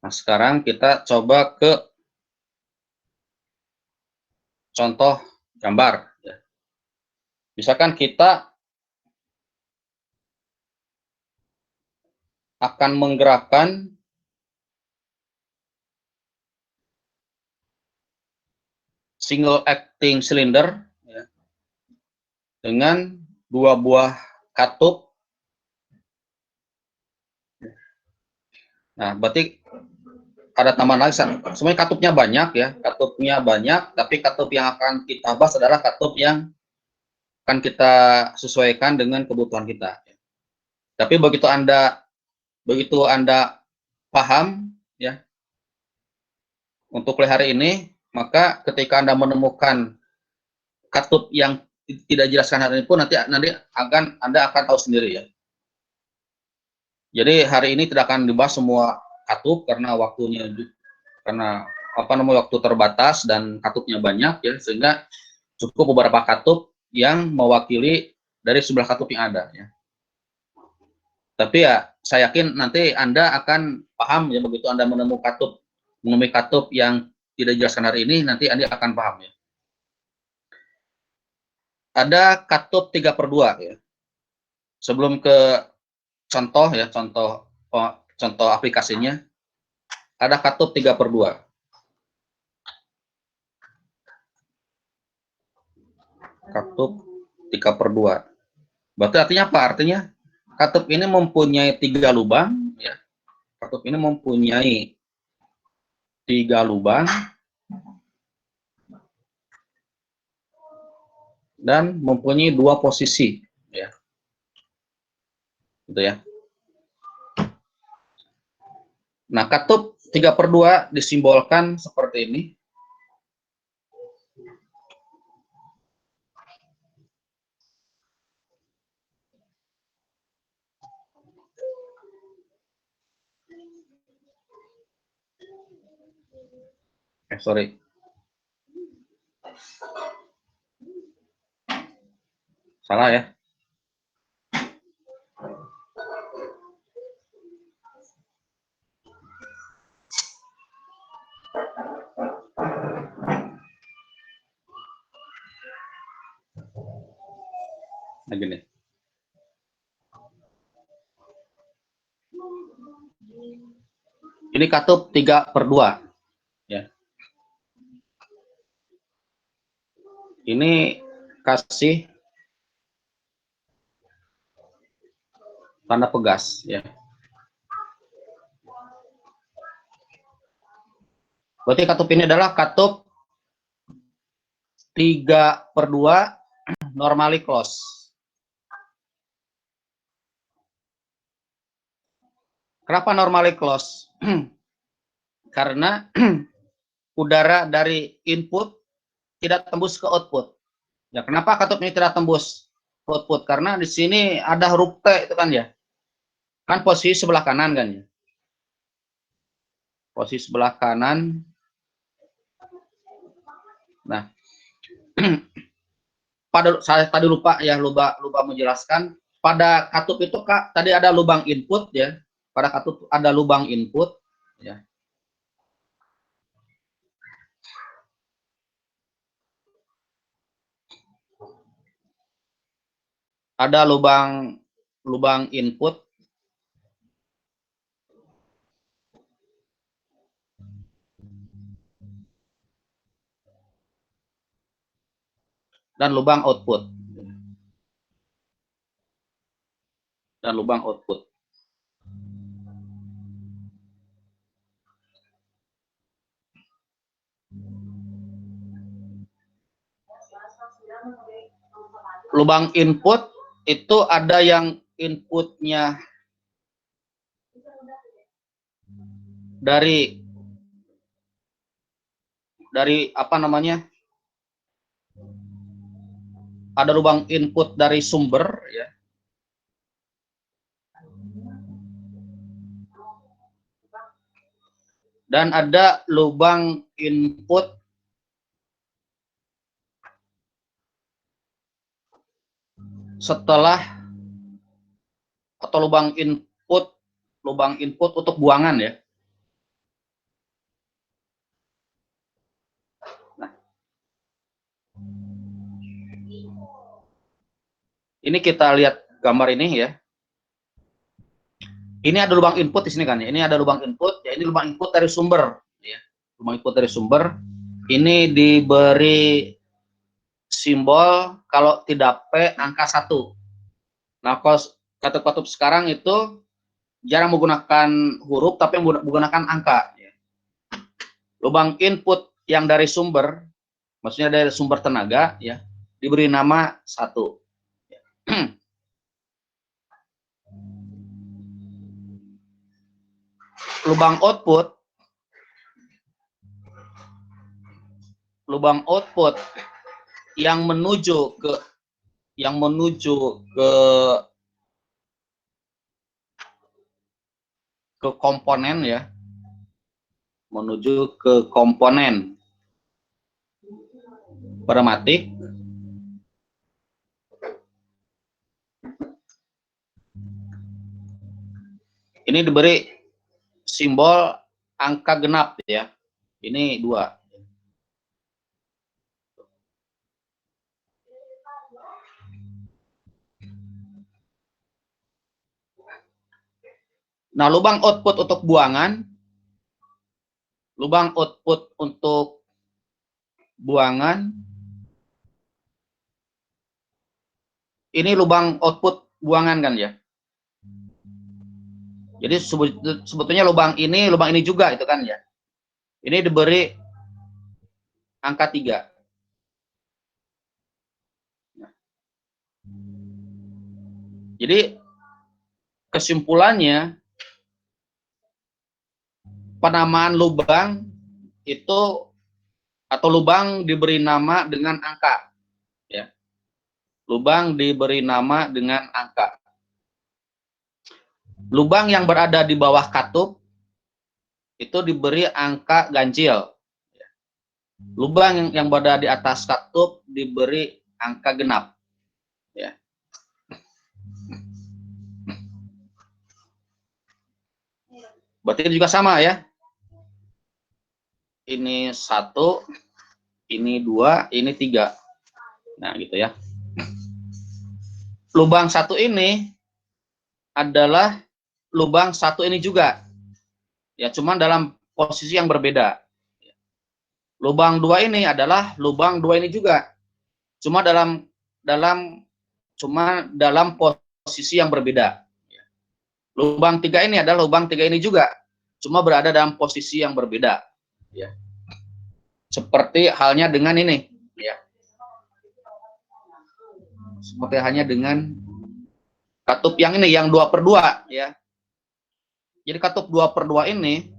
Nah, sekarang kita coba ke contoh gambar, ya. Misalkan kita akan menggerakkan single acting cylinder, ya, dengan 2 buah katup. Nah, berarti ada tambahan lagi. Semuanya katupnya banyak, ya. Katupnya banyak, tapi katup yang akan kita bahas adalah katup yang akan kita sesuaikan dengan kebutuhan kita. Tapi begitu Anda paham, ya, untuk hari ini, maka ketika Anda menemukan katup yang tidak jelaskan hari ini pun nanti Anda akan tahu sendiri, ya. Jadi hari ini tidak akan dibahas semua katup karena waktu terbatas dan katupnya banyak, ya, sehingga cukup beberapa katup yang mewakili dari sebelah katup yang ada, ya. Tapi ya saya yakin nanti Anda akan paham, ya, begitu Anda menemui katup yang tidak dijelaskan hari ini, nanti Anda akan paham, ya. Ada katup 3/2, ya. Sebelum ke contoh, ya, contoh aplikasinya, ada katup 3/2. Katup 3/2. Berarti artinya apa? Artinya katup ini mempunyai 3 lubang, ya. Katup ini mempunyai 3 lubang dan mempunyai 2 posisi, ya. Gitu, ya. Nah, katup 3/2 disimbolkan seperti ini. Sorry. Salah, ya. Nah, gini. Ini katup 3/2. Ya. Ini kasih tanda pegas, ya. Berarti katup ini adalah katup 3/2 normally close. Kenapa normally close? Karena udara dari input tidak tembus ke output. Ya, kenapa katup ini tidak tembus ke output? Karena di sini ada huruf T itu kan ya. Kan posisi sebelah kanan kan ya. Posisi sebelah kanan. Nah, saya tadi lupa menjelaskan, pada katup itu Kak, tadi ada lubang input ya. Pada katup ada lubang input ya. Ada lubang input dan lubang output. Lubang input itu ada yang inputnya dari apa namanya? Ada lubang input dari sumber ya. Dan ada lubang input setelah, atau lubang input untuk buangan ya. Nah, ini kita lihat gambar ini ya. Ini ada lubang input di sini kan ya. Ini ada lubang input, ya ini lubang input dari sumber ya. Lubang input dari sumber. Ini diberi simbol kalau tidak P angka 1. Nah, kalau katup-katup sekarang itu jarang menggunakan huruf tapi menggunakan angka ya. Lubang input yang dari sumber, maksudnya dari sumber tenaga ya, diberi nama 1. Lubang output yang menuju ke komponen ya, menuju ke komponen pneumatik ini diberi simbol angka genap ya. Ini 2. Nah, lubang output untuk buangan, ini lubang output buangan kan ya. Jadi sebetulnya lubang ini juga itu kan ya. Ini diberi angka 3. Jadi kesimpulannya, penamaan lubang itu atau lubang diberi nama dengan angka ya. Lubang diberi nama dengan angka. Lubang yang berada di bawah katup itu diberi angka ganjil. Lubang yang berada di atas katup diberi angka genap ya. Berarti juga sama ya. Ini 1, ini 2, ini 3. Nah, gitu ya. lubang satu ini adalah lubang satu ini juga. Ya, cuman dalam posisi yang berbeda. Lubang dua ini adalah lubang dua ini juga. Cuma dalam posisi yang berbeda. Lubang tiga ini adalah lubang tiga ini juga. Cuma berada dalam posisi yang berbeda. Ya. Seperti halnya dengan ini. Ya. Seperti halnya dengan katup yang ini, yang 2/2. Ya. Jadi katup 2/2 ini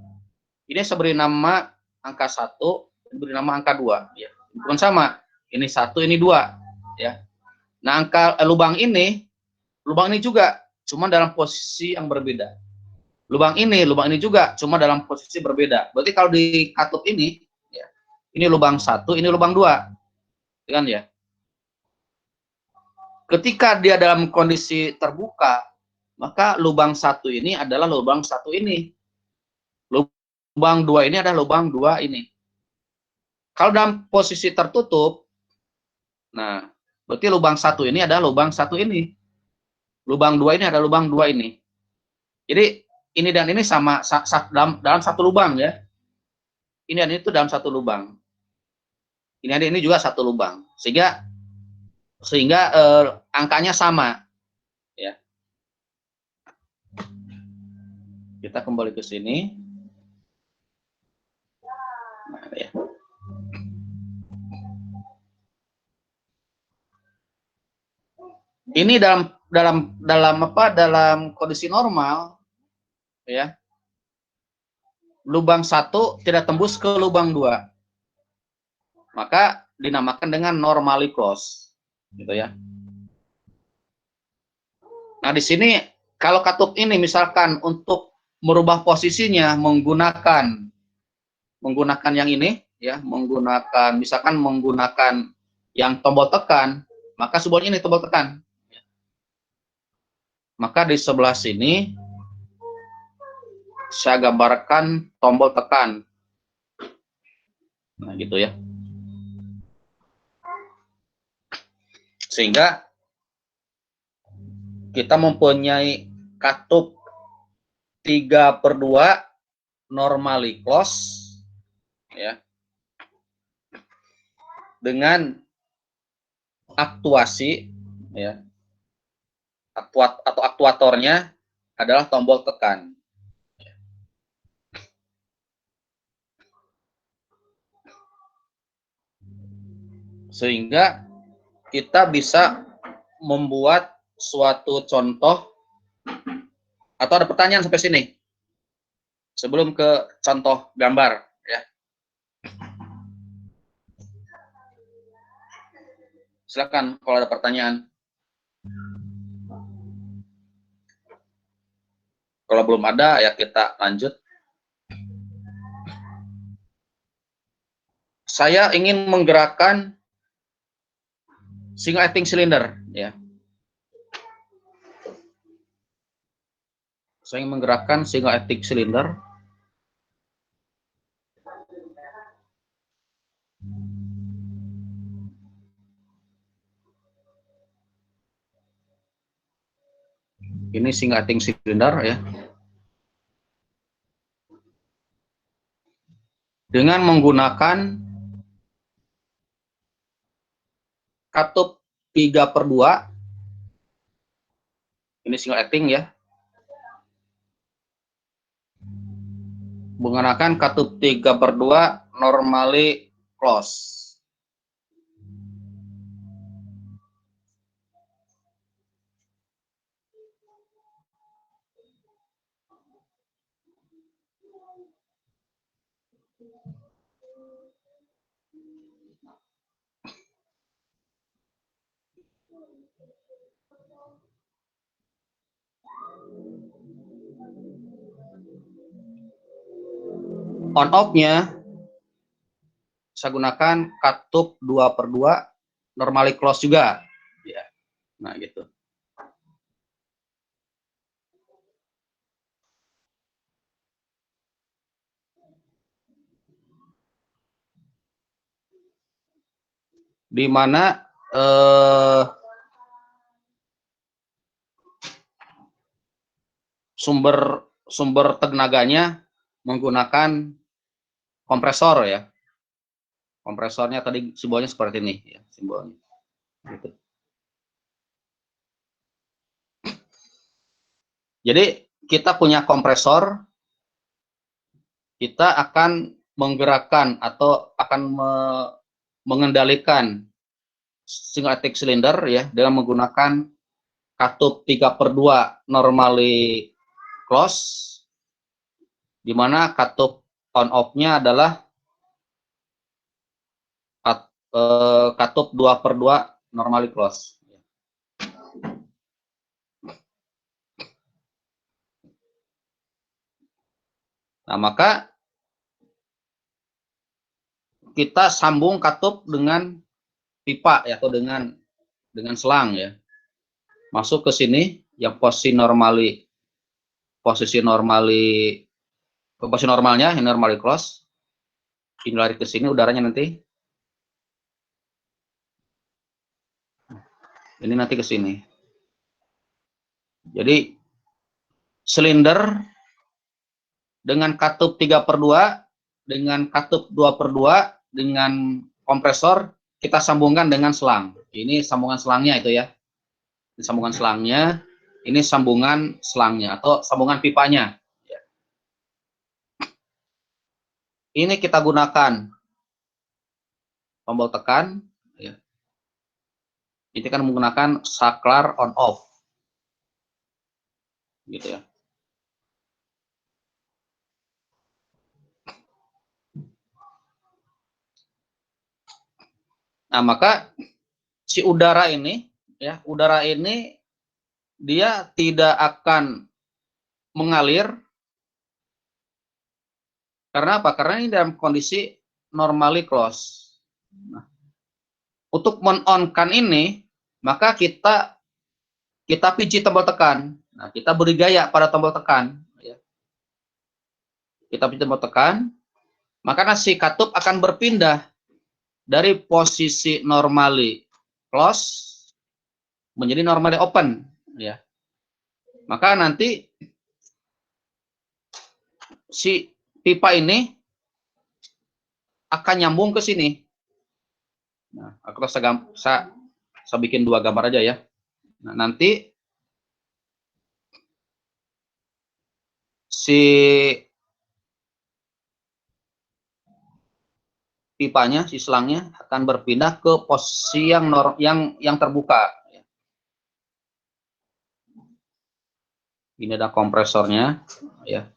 saya beri nama angka 1, beri nama angka 2. Ya. Bukan sama. Ini 1, ini 2. Ya. Nah, lubang ini juga, cuma dalam posisi yang berbeda. Lubang ini juga, cuma dalam posisi berbeda. Berarti kalau di katup ini, ya, ini lubang 1, ini lubang 2. Kan ya? Ketika dia dalam kondisi terbuka, maka lubang 1 ini adalah lubang 1 ini. Lubang 2 ini adalah lubang 2 ini. Kalau dalam posisi tertutup, nah, berarti lubang 1 ini adalah lubang 1 ini. Lubang 2 ini adalah lubang 2 ini. Jadi ini dan ini sama dalam satu lubang ya. Ini dan itu dalam satu lubang. Ini dan ini juga satu lubang. Sehingga angkanya sama. Ya. Kita kembali ke sini. Nah, ya. Ini dalam kondisi normal, ya, lubang 1 tidak tembus ke lubang 2, maka dinamakan dengan normally close, gitu ya. Nah, di sini kalau katup ini misalkan untuk merubah posisinya menggunakan yang ini, ya, menggunakan yang tombol tekan, maka sebenarnya ini tombol tekan. Maka di sebelah sini saya gambarkan tombol tekan. Nah, gitu ya. Sehingga kita mempunyai katup 3/2 normally close, ya, dengan aktuasi, ya, atau aktuatornya adalah tombol tekan. Sehingga kita bisa membuat suatu contoh, atau ada pertanyaan sampai sini sebelum ke contoh gambar, ya. Silakan kalau ada pertanyaan. Kalau belum ada, ya kita lanjut. Saya ingin menggerakkan single acting cylinder, ya. Saya ingin menggerakkan single acting cylinder. Ini single acting cylinder, ya. Dengan menggunakan katup 3/2, ini single acting, ya. Menggunakan katup 3/2 normally close. On off-nya saya gunakan katup 2/2 normally close juga, ya. Nah, gitu. Di mana sumber tenaganya menggunakan kompresor ya. Kompresornya tadi simbolnya seperti ini ya, simbolnya. Gitu. Jadi kita punya kompresor, kita akan menggerakkan atau akan mengendalikan single attack cylinder ya dengan menggunakan katup 3/2 normally close, di mana katup on off-nya adalah katup 2/2 normally close. Nah, maka kita sambung katup dengan pipa ya, atau dengan selang ya. Masuk ke sini yang posisi normalnya ini normally close. Ini lari ke sini udaranya nanti. Ini nanti ke sini. Jadi silinder dengan katup 3/2 dengan katup 2/2 dengan kompresor kita sambungkan dengan selang. Ini sambungan selangnya itu ya. Ini sambungan selangnya, ini sambungan selangnya atau sambungan pipanya. Ini kita gunakan tombol tekan. Ya. Ini kan menggunakan saklar on off, gitu ya. Nah, maka si udara ini ya, udara ini dia tidak akan mengalir. Karena apa? Karena ini dalam kondisi normally close. Nah, untuk men-on-kan ini, maka kita pijit tombol tekan. Nah, kita beri gaya pada tombol tekan. Ya. Kita pijit tombol tekan, maka si katup akan berpindah dari posisi normally close menjadi normally open. Ya. Maka nanti si pipa ini akan nyambung ke sini. Nah, aku saya bikin 2 gambar aja ya. Nah, nanti si pipanya, si selangnya akan berpindah ke posisi yang terbuka. Ini ada kompresornya, ya.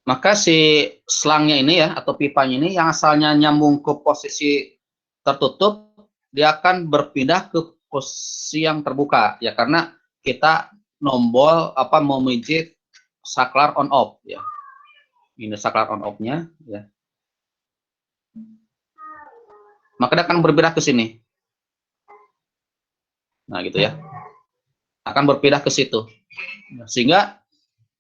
Maka si selangnya ini ya, atau pipanya ini yang asalnya nyambung ke posisi tertutup, dia akan berpindah ke posisi yang terbuka ya, karena kita memijit saklar on off ya. Ini saklar on off-nya ya. Maka dia akan berpindah ke sini. Nah, gitu ya. Akan berpindah ke situ. Sehingga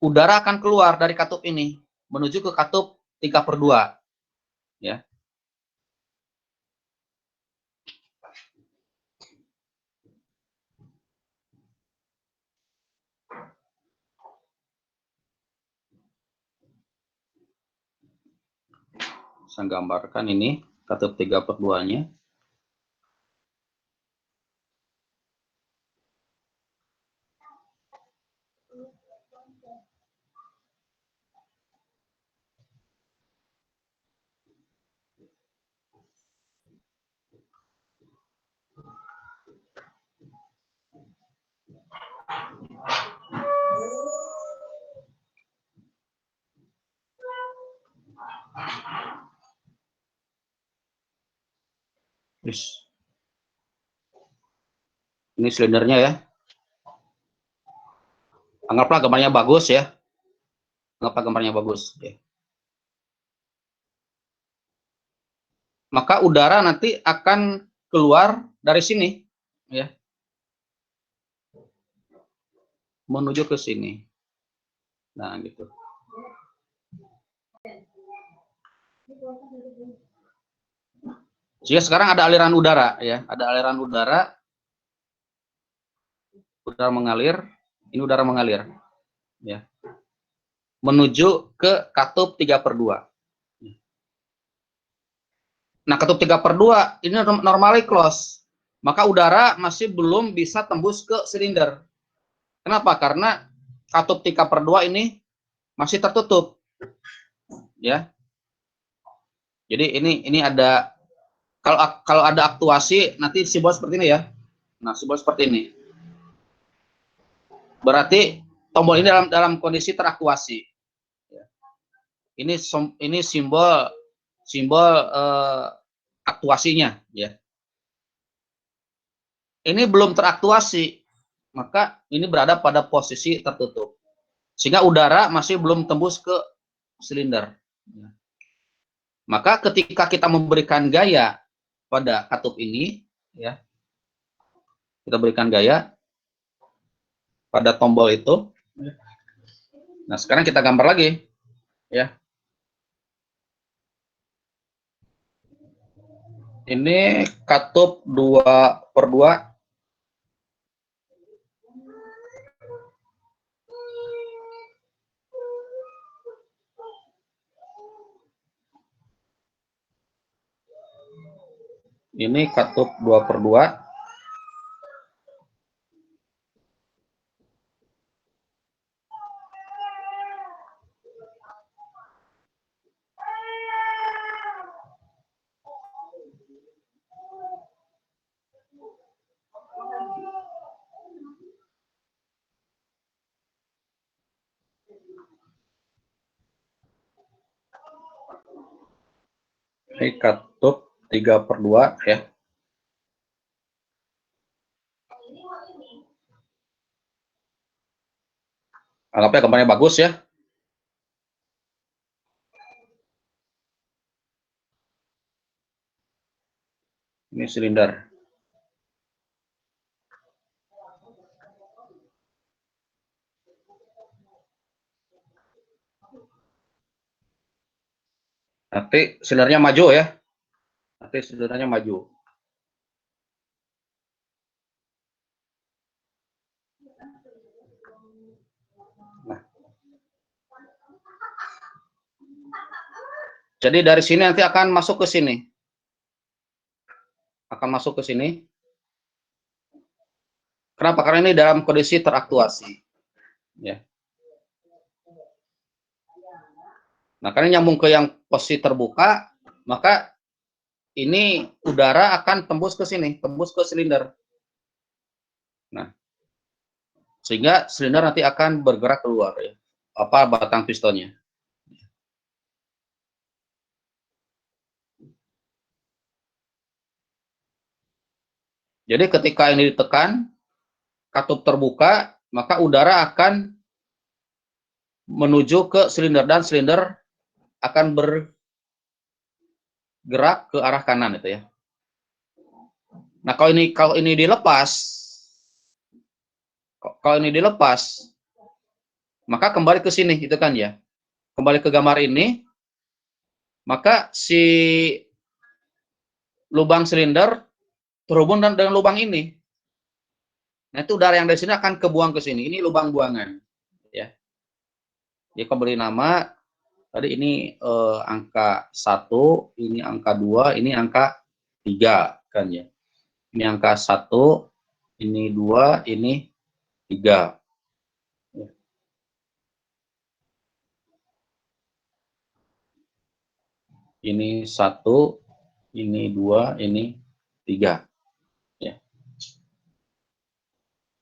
udara akan keluar dari katup ini menuju ke katup 3/2 ya. Saya gambarkan ini katup 3/2-nya. Ini silindernya ya. Anggaplah gambarnya bagus ya. Anggaplah gambarnya bagus. Ya. Maka udara nanti akan keluar dari sini ya. Menuju ke sini. Nah, gitu. Sehingga sekarang ada aliran udara ya, ada aliran udara mengalir, ini udara mengalir ya, menuju ke katup 3/2. Nah, katup 3/2 ini normally close, maka udara masih belum bisa tembus ke silinder. Kenapa? Karena katup 3/2 ini masih tertutup ya. Jadi ini ada, kalau ada aktuasi nanti simbol seperti ini ya. Nah, simbol seperti ini. Berarti tombol ini dalam kondisi teraktuasi. Ini simbol aktuasinya ya. Ini belum teraktuasi, maka ini berada pada posisi tertutup. Sehingga udara masih belum tembus ke silinder. Maka ketika kita memberikan gaya pada katup ini ya, kita berikan gaya pada tombol itu. Nah, sekarang kita gambar lagi ya. Ini katup 2/2. Ini katup 2/2. Ini katup 3/2 ya. Anggapnya gambarnya bagus ya. Ini silinder. Nanti silindernya maju ya. Nanti silindernya maju. Nah. Jadi dari sini nanti akan masuk ke sini. Akan masuk ke sini. Kenapa? Karena ini dalam kondisi teraktuasi. Ya. Nah, karena nyambung ke yang posisi terbuka, maka ini udara akan tembus ke sini, tembus ke silinder. Nah, sehingga silinder nanti akan bergerak keluar ya. Apa batang pistonnya. Jadi ketika ini ditekan, katup terbuka, maka udara akan menuju ke silinder dan silinder akan bergerak ke arah kanan itu ya. Nah, kalau ini dilepas, maka kembali ke sini gitu kan ya. Kembali ke gambar ini, maka si lubang silinder terhubung dengan lubang ini. Nah, itu udara yang dari sini akan kebuang ke sini. Ini lubang buangan ya. Dia kembali nama tadi ini angka 1, ini angka 2, ini angka 3 kan ya. Ini angka 1, ini 2, ini 3. Ini 1, ini 2, ini 3. Ya.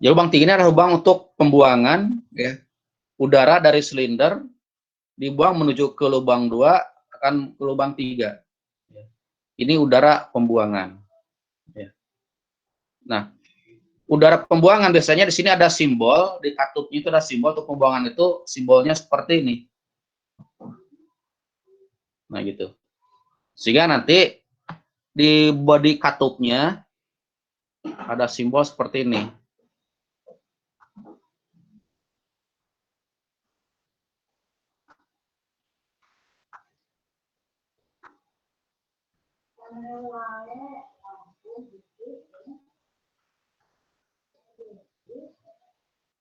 Jadi lubang 3 ini adalah lubang untuk pembuangan ya, udara dari silinder dibuang menuju ke lubang 2 akan ke lubang 3. Ya. Ini udara pembuangan. Ya. Nah, udara pembuangan biasanya di sini ada simbol, di katupnya itu ada simbol untuk pembuangan itu, simbolnya seperti ini. Nah, gitu. Sehingga nanti di bodi katupnya ada simbol seperti ini.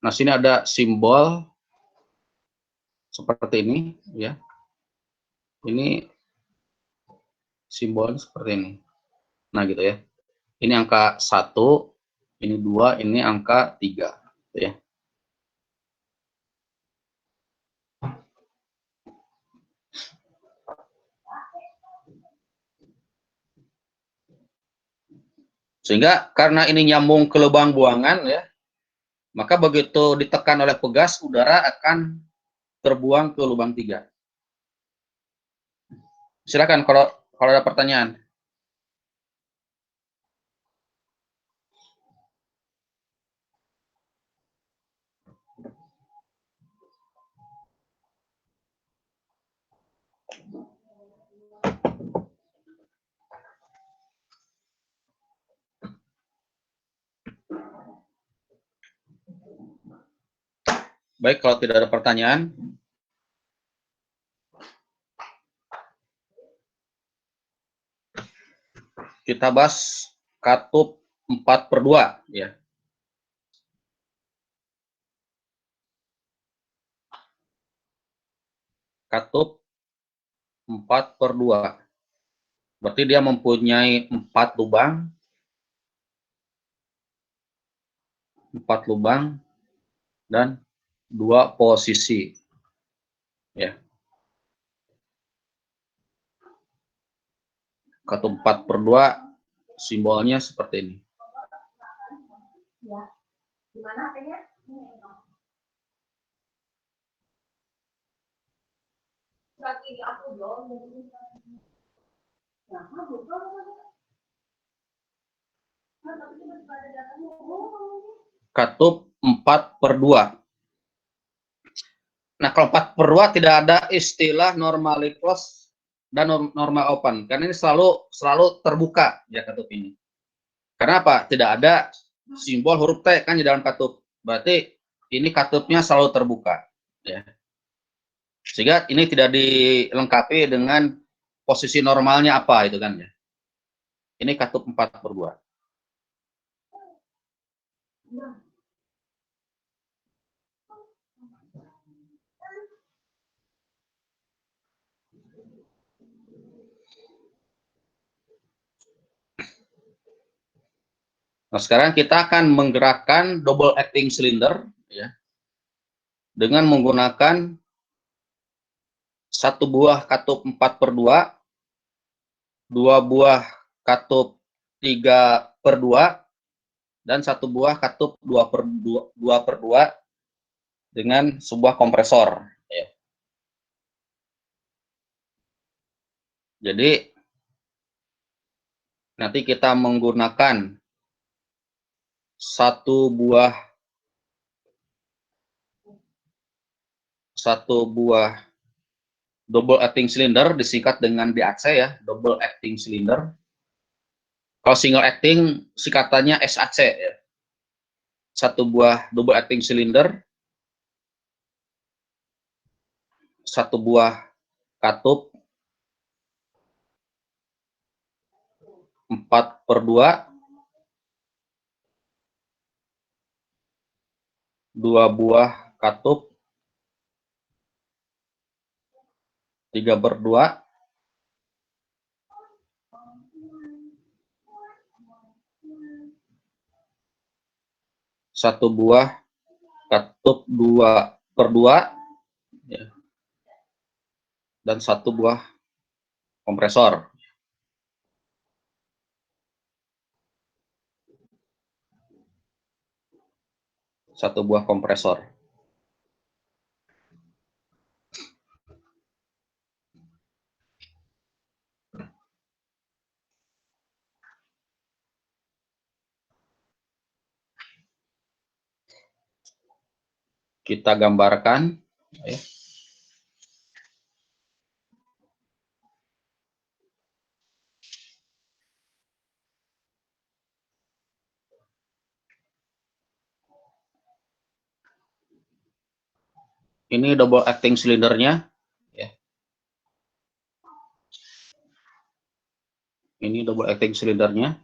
Nah, sini ada simbol seperti ini, ya. Ini simbol seperti ini. Nah, gitu ya. Ini angka 1, ini 2, ini angka 3, gitu ya. Sehingga karena ini nyambung ke lubang buangan, ya, maka begitu ditekan oleh pegas, udara akan terbuang ke lubang 3. Silakan kalau ada pertanyaan. Baik, kalau tidak ada pertanyaan, kita bahas katup 4/2, ya. Katup 4/2. Berarti dia mempunyai 4 lubang, 4 lubang dan 2 posisi, ya. Katup 4/2 simbolnya seperti ini. Katup 4/2. Nah, kalau 4/2 tidak ada istilah normally close dan normal open, karena ini selalu terbuka, ya, katup ini. Karena apa? Tidak ada simbol huruf T kan di dalam katup. Berarti ini katupnya selalu terbuka, ya. Sehingga ini tidak dilengkapi dengan posisi normalnya apa, itu kan, ya. Ini katup 4/2. Nah, sekarang kita akan menggerakkan double acting cylinder, ya, dengan menggunakan satu buah katup 4/2, 2 buah katup 3/2, dan satu buah katup 2/2 dengan sebuah kompresor, ya. Jadi nanti kita menggunakan satu buah double acting cylinder, disingkat dengan DAC, ya, double acting cylinder. Kalau single acting singkatannya SAC, ya. Satu buah double acting cylinder, satu buah katup 4/2, 2 buah katup 3/2, satu buah katup 2/2, ya, dan satu buah kompresor. Satu buah kompresor. Kita gambarkan, ya. Ini double acting silindernya, ya. Ini double acting silindernya.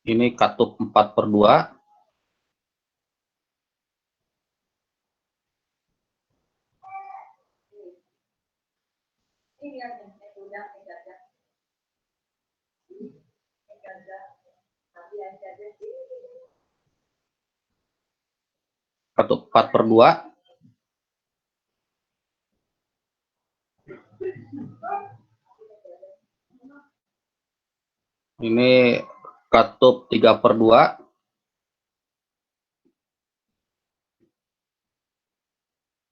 Ini katup 4/2. Katup 4/2. Ini katup 3/2.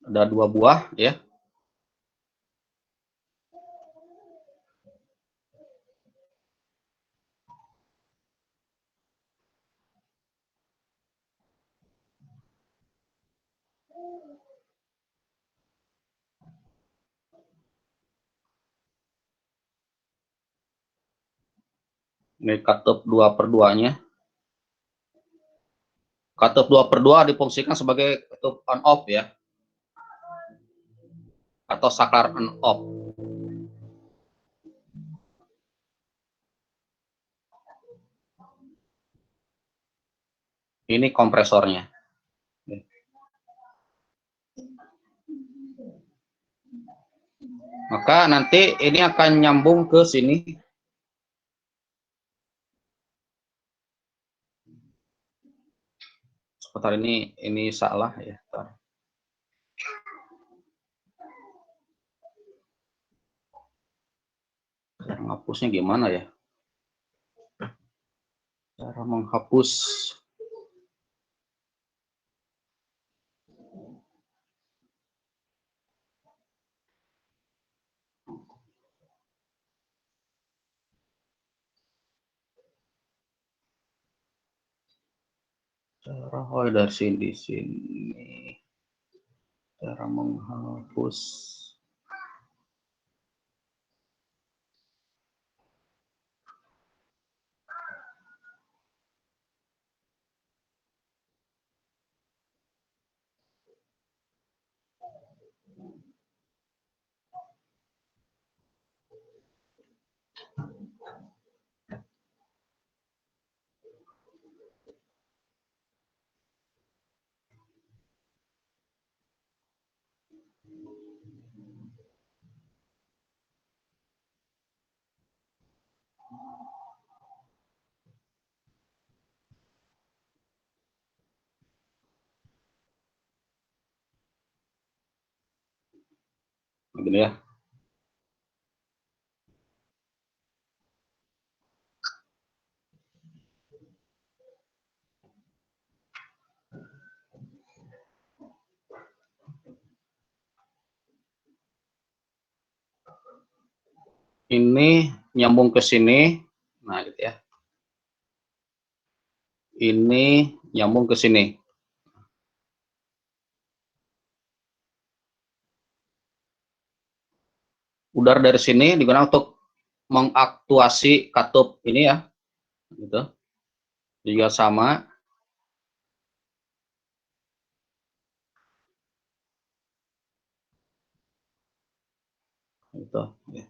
Ada 2 buah ya. Ini katup 2/2-nya. Katup 2/2 difungsikan sebagai katup on off ya. Atau saklar on off. Ini kompresornya. Maka nanti ini akan nyambung ke sini. Sebentar, ini salah ya. Bentar. Cara menghapusnya gimana ya? Cara menghapus. Dari sini. Cara menghapus. Begini ya. Ini nyambung ke sini. Nah, gitu ya. Ini nyambung ke sini. Udara dari sini digunakan untuk mengaktuasi katup ini ya. Gitu. Juga sama. Gitu. Ya.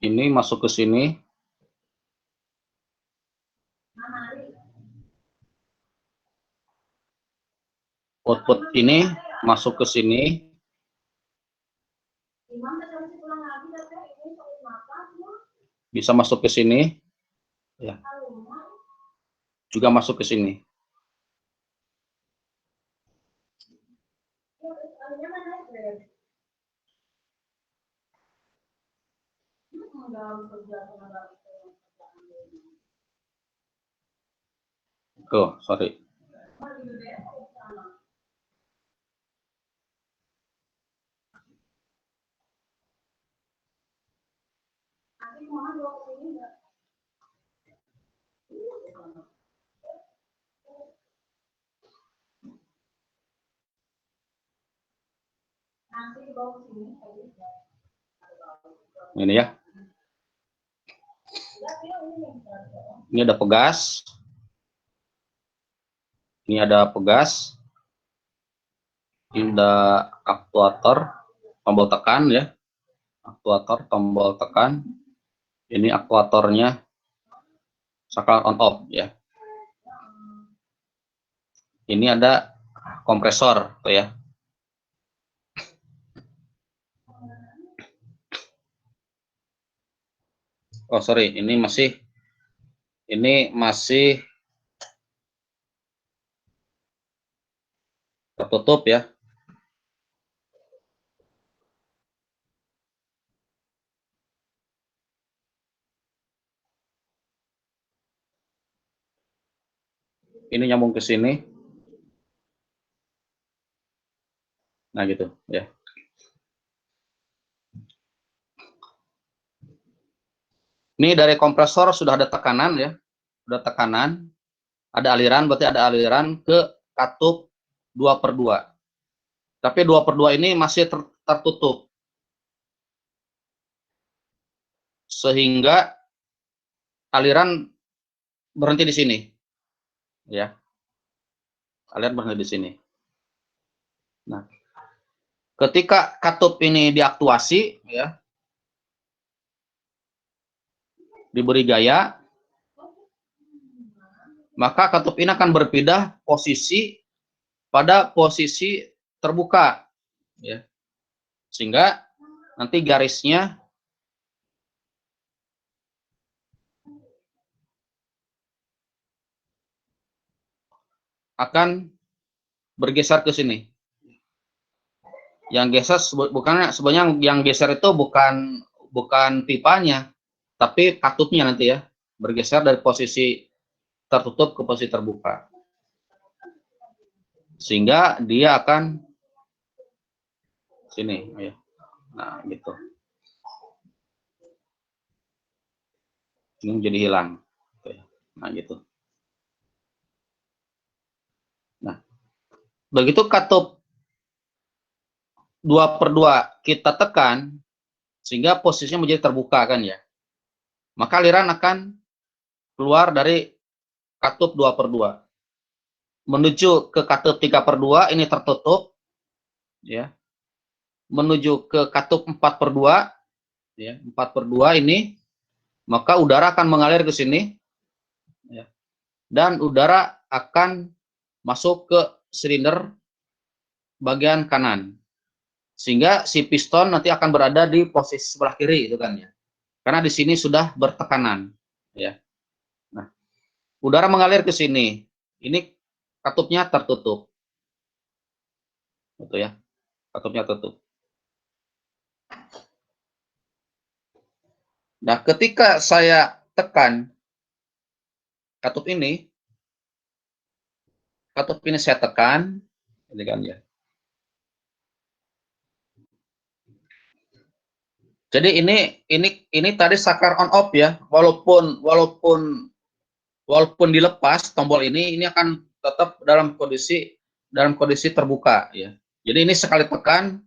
Ini masuk ke sini. Output ini masuk ke sini. Bisa masuk ke sini. Ya. Juga masuk ke sini. Oh, sorry. Ini ya. Ini ada pegas. Ini ada pegas. Ini ada aktuator tombol tekan ya. Aktuator tombol tekan. Ini aktuatornya saklar on off ya. Ini ada kompresor tuh ya. Oh sorry, ini masih tertutup ya. Ini nyambung ke sini. Nah gitu ya. Ini dari kompresor sudah ada tekanan ya. Sudah tekanan. Ada aliran, berarti ada aliran ke katup 2/2. Tapi 2/2 ini masih tertutup. Sehingga aliran berhenti di sini. Ya. Aliran berhenti di sini. Nah, ketika katup ini diaktuasi ya, diberi gaya, maka katup ini akan berpindah posisi pada posisi terbuka ya. Sehingga nanti garisnya akan bergeser ke sini. Yang geser sebenarnya yang geser itu bukan pipanya, tapi katupnya nanti ya, bergeser dari posisi tertutup ke posisi terbuka. Sehingga dia akan sini ya. Nah, gitu. Ini jadi hilang. Nah, gitu. Nah, begitu katup 2/2 kita tekan sehingga posisinya menjadi terbuka kan ya. Maka aliran akan keluar dari katup 2/2 menuju ke katup 3/2 ini tertutup ya. Menuju ke katup 4/2 ya, 4/2 ini, maka udara akan mengalir ke sini ya. Dan udara akan masuk ke silinder bagian kanan. Sehingga si piston nanti akan berada di posisi sebelah kiri itu kan ya. Karena di sini sudah bertekanan ya. Nah, udara mengalir ke sini. Ini katupnya tertutup. Gitu ya. Katupnya tertutup. Nah, ketika saya tekan katup ini saya tekan, ini kan ya. Jadi ini tadi saklar on off ya. Walaupun dilepas tombol ini akan tetap dalam kondisi terbuka ya. Jadi ini sekali tekan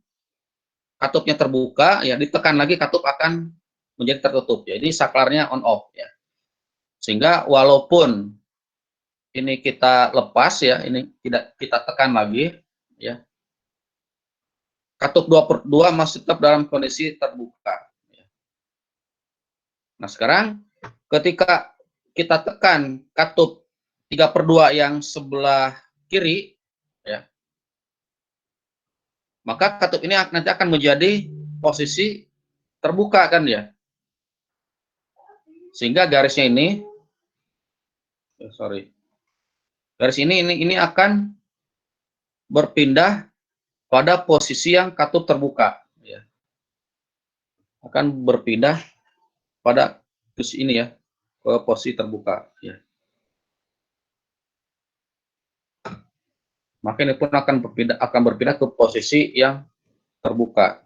katupnya terbuka ya, ditekan lagi katup akan menjadi tertutup ya. Ini saklarnya on off ya. Sehingga walaupun ini kita lepas ya, ini tidak kita tekan lagi ya. Katup 2/2 masih tetap dalam kondisi terbuka ya. Nah, sekarang ketika kita tekan katup 3/2 yang sebelah kiri ya, maka katup ini nanti akan menjadi posisi terbuka kan ya. Sehingga garisnya ini garis ini akan berpindah pada posisi yang katup terbuka ya. Akan berpindah pada posisi ini ya, ke posisi terbuka ya. Maka ini pun akan berpindah ke posisi yang terbuka.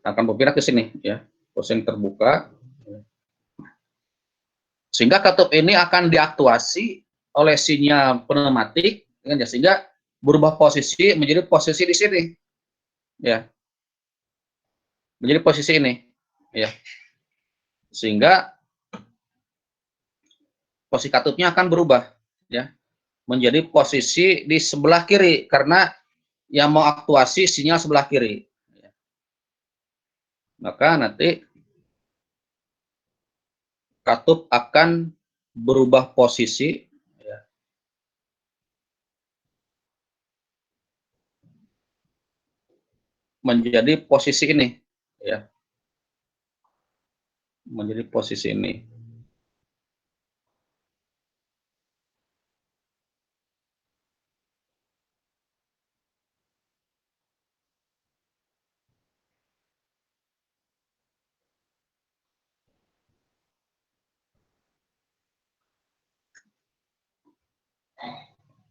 Akan berpindah ke sini ya, posisi yang terbuka. Sehingga katup ini akan diaktuasi oleh sinyal pneumatik, ya, sehingga berubah posisi menjadi posisi di sini, ya, menjadi posisi ini, ya, sehingga posisi katupnya akan berubah, ya, menjadi posisi di sebelah kiri karena yang mau aktuasi sinyal sebelah kiri. Maka nanti katup akan berubah posisi, ya, menjadi posisi ini, ya, menjadi posisi ini.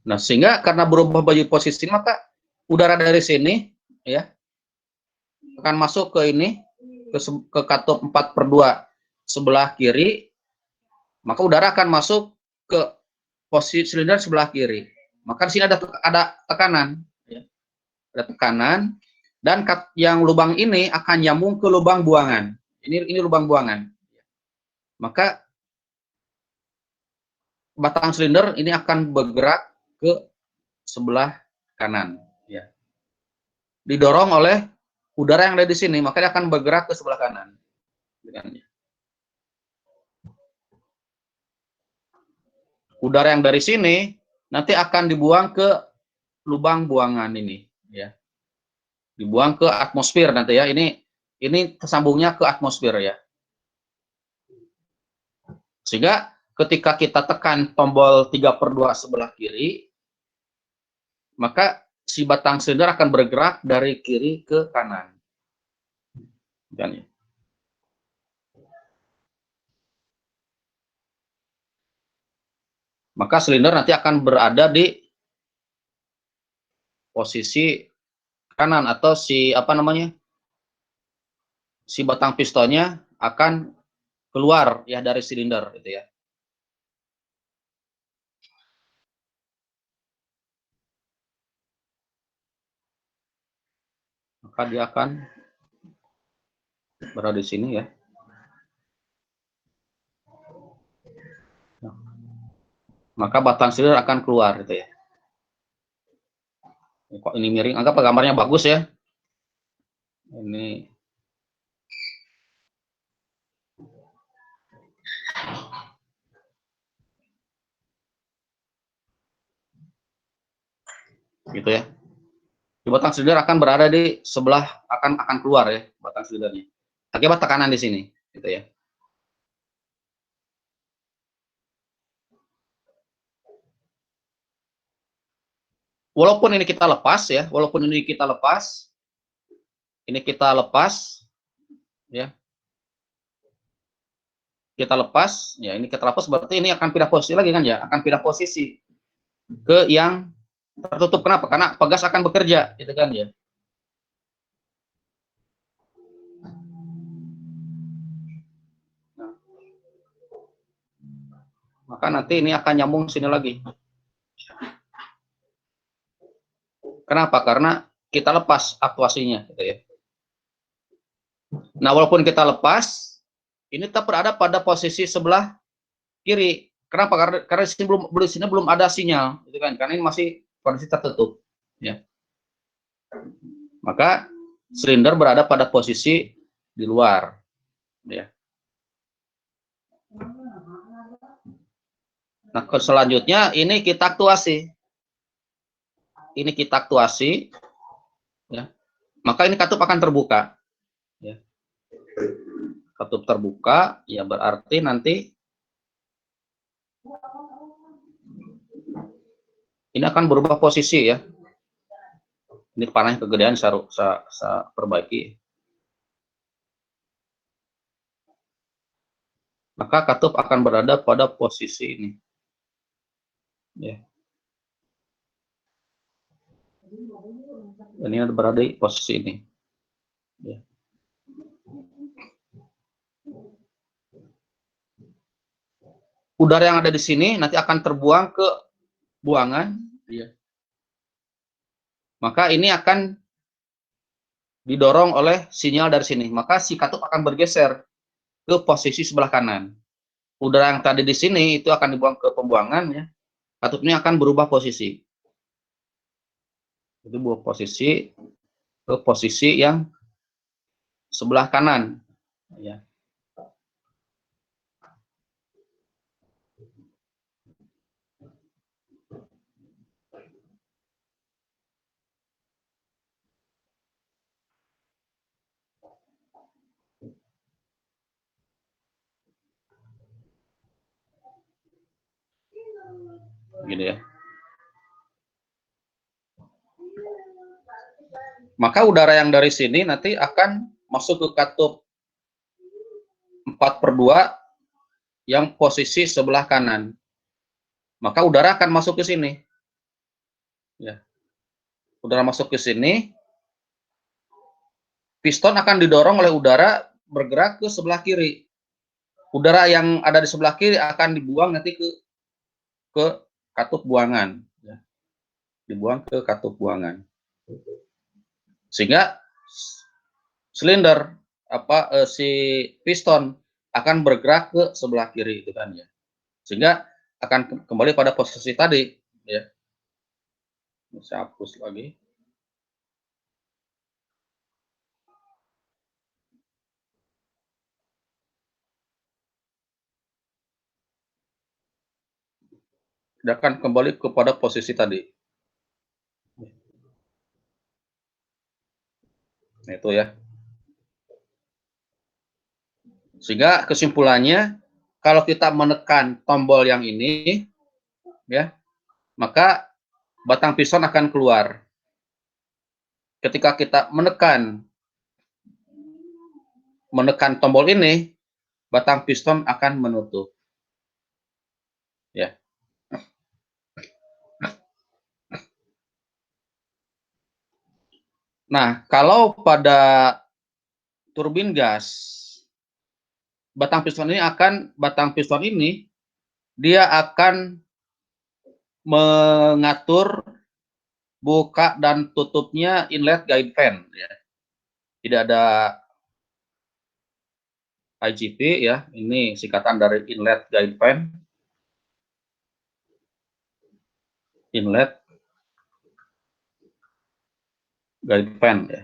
Nah, sehingga karena berubah baju posisi, maka udara dari sini, ya, akan masuk ke ini, ke katup 4/2 sebelah kiri, maka udara akan masuk ke posisi silinder sebelah kiri. Maka di sini ada tekanan, ya, ada tekanan, dan yang lubang ini akan nyambung ke lubang buangan. Ini lubang buangan. Maka batang silinder ini akan bergerak ke sebelah kanan, ya. Didorong oleh udara yang ada di sini, maka dia akan bergerak ke sebelah kanan. Udara yang dari sini nanti akan dibuang ke lubang buangan ini, ya. Dibuang ke atmosfer nanti, ya. Ini tersambungnya ke atmosfer, ya. Sehingga ketika kita tekan tombol 3/2 sebelah kiri, maka si batang silinder akan bergerak dari kiri ke kanan. Maka silinder nanti akan berada di posisi kanan, atau si si batang pistonnya akan keluar, ya, dari silinder, gitu, ya. Maka dia akan berada di sini, ya. Maka batang silinder akan keluar, gitu, ya. Kok ini miring? Anggap gambarnya bagus, ya. Ini gitu, ya. Di batang silinder akan berada di sebelah, akan keluar, ya, batang silindernya. Akibat tekanan di sini, gitu, ya. Walaupun ini kita lepas, ya, ya, kita lepas, ya, ini kita lepas, berarti ini akan pindah posisi lagi, kan, ya, akan pindah posisi ke yang tertutup. Kenapa? Karena pegas akan bekerja, gitu, kan, ya. Nah, maka nanti ini akan nyambung sini lagi. Kenapa? Karena kita lepas aktuasinya, gitu, ya. Nah, walaupun kita lepas, ini tetap berada pada posisi sebelah kiri. Kenapa? Karena di sini belum ada sinyal, gitu, kan? Karena ini masih kondisi tertutup, ya. Maka silinder berada pada posisi di luar, ya. Nah, selanjutnya ini kita aktuasi. Ya. Maka ini katup akan terbuka, ya. Katup terbuka, ya, berarti nanti ini akan berubah posisi, ya. Ini panahnya kegedean, saya perbaiki. Maka katup akan berada pada posisi ini, ya. Ini berada di posisi ini, ya. udara yang ada di sini nanti akan terbuang ke buangan, ya. Maka ini akan didorong oleh sinyal dari sini. Maka si katup akan bergeser ke posisi sebelah kanan. Udara yang tadi di sini itu akan dibuang ke pembuangan, ya. Katup ini akan berubah posisi. Itu berubah posisi ke posisi yang sebelah kanan, ya. Gini ya. Maka udara yang dari sini nanti akan masuk ke katup 4/2 yang posisi sebelah kanan. Maka udara akan masuk ke sini. Ya. Udara masuk ke sini, piston akan didorong oleh udara bergerak ke sebelah kiri. Udara yang ada di sebelah kiri akan dibuang nanti ke katup buangan, ya. Dibuang ke katup buangan. Sehingga silinder si piston akan bergerak ke sebelah kiri itu kan, ya. Sehingga akan kembali pada posisi tadi, ya. Saya hapus lagi. Dia akan kembali kepada posisi tadi. Nah, itu ya. Sehingga kesimpulannya, kalau kita menekan tombol yang ini, ya, maka batang piston akan keluar. Ketika kita menekan tombol ini, batang piston akan menutup. Ya. Nah, kalau pada turbin gas, batang piston ini dia akan mengatur buka dan tutupnya inlet guide fan, ya. Tidak ada IGP, ya. Ini singkatan dari inlet guide fan. Inlet guide fan, ya.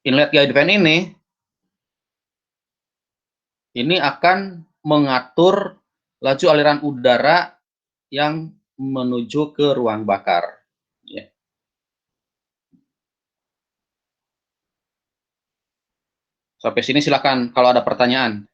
Inlet guide fan ini akan mengatur laju aliran udara yang menuju ke ruang bakar, ya. Sampai sini silakan kalau ada pertanyaan.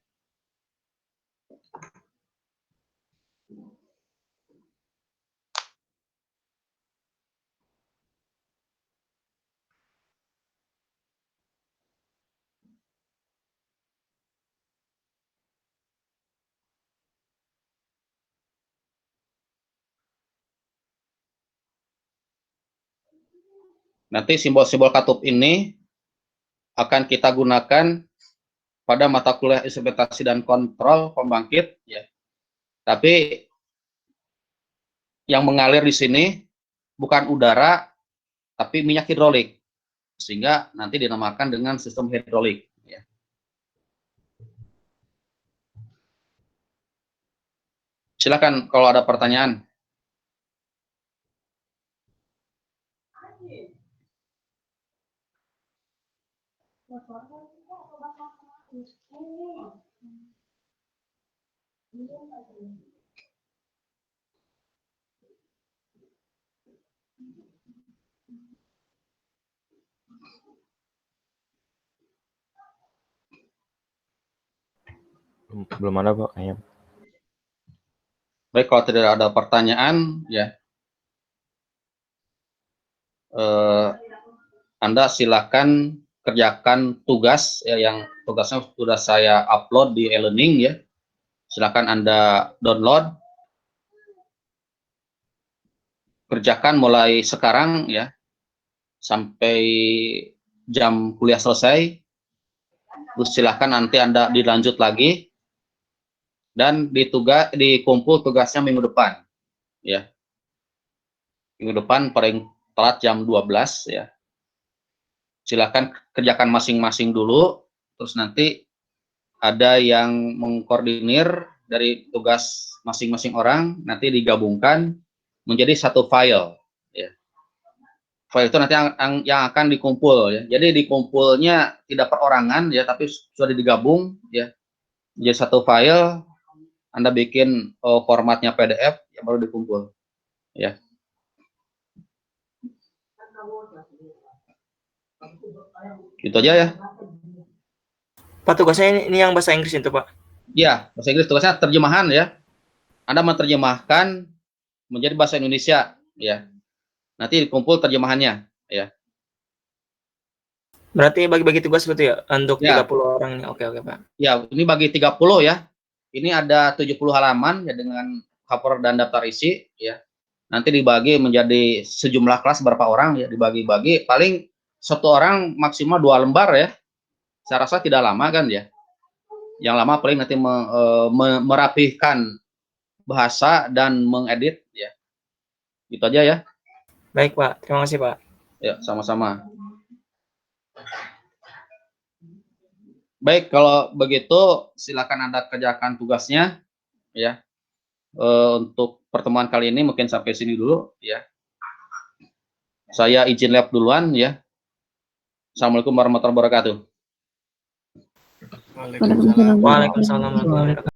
Nanti simbol-simbol katup ini akan kita gunakan pada mata kuliah instrumentasi dan kontrol pembangkit, ya. Tapi yang mengalir di sini bukan udara, tapi minyak hidrolik, sehingga nanti dinamakan dengan sistem hidrolik, ya. Silakan kalau ada pertanyaan. Belum ada Pak kayaknya. Baik, kalau tidak ada pertanyaan, ya, Anda silakan kerjakan tugas, ya, yang tugasnya sudah saya upload di e-learning, ya. Silakan Anda download, kerjakan mulai sekarang, ya, sampai jam kuliah selesai. Terus silahkan nanti Anda dilanjut lagi dan dikumpul tugasnya minggu depan, ya. Minggu depan paling telat jam 12 ya. Silahkan kerjakan masing-masing dulu, terus nanti ada yang mengkoordinir dari tugas masing-masing orang, nanti digabungkan menjadi satu file. Ya. File itu nanti yang akan dikumpul. Ya. Jadi dikumpulnya tidak perorangan, ya, tapi sudah digabung, ya, jadi satu file. Anda bikin formatnya PDF, yang baru dikumpul. Ya. Gitu aja ya. Pak, tugasnya ini yang bahasa Inggris itu, Pak. Ya, bahasa Inggris tugasnya terjemahan ya. Anda menerjemahkan menjadi bahasa Indonesia ya. Nanti dikumpul terjemahannya ya. Berarti bagi-bagi tugas gitu ya untuk Ya. 30 orang ini. Oke, Pak. Ya, ini bagi 30 ya. Ini ada 70 halaman ya dengan cover dan daftar isi ya. Nanti dibagi menjadi sejumlah kelas berapa orang ya, dibagi-bagi. Paling satu orang maksimal 2 lembar ya. Saya rasa tidak lama kan ya. Yang lama paling nanti merapihkan bahasa dan mengedit ya. Gitu aja ya. Baik, Pak. Terima kasih, Pak. Ya, sama-sama. Baik, kalau begitu silakan Anda kerjakan tugasnya ya. Untuk pertemuan kali ini mungkin sampai sini dulu ya. Saya izin lab duluan ya. Assalamualaikum warahmatullahi wabarakatuh. Waalaikumsalam. Waalaikumsalam warahmatullahi wabarakatuh.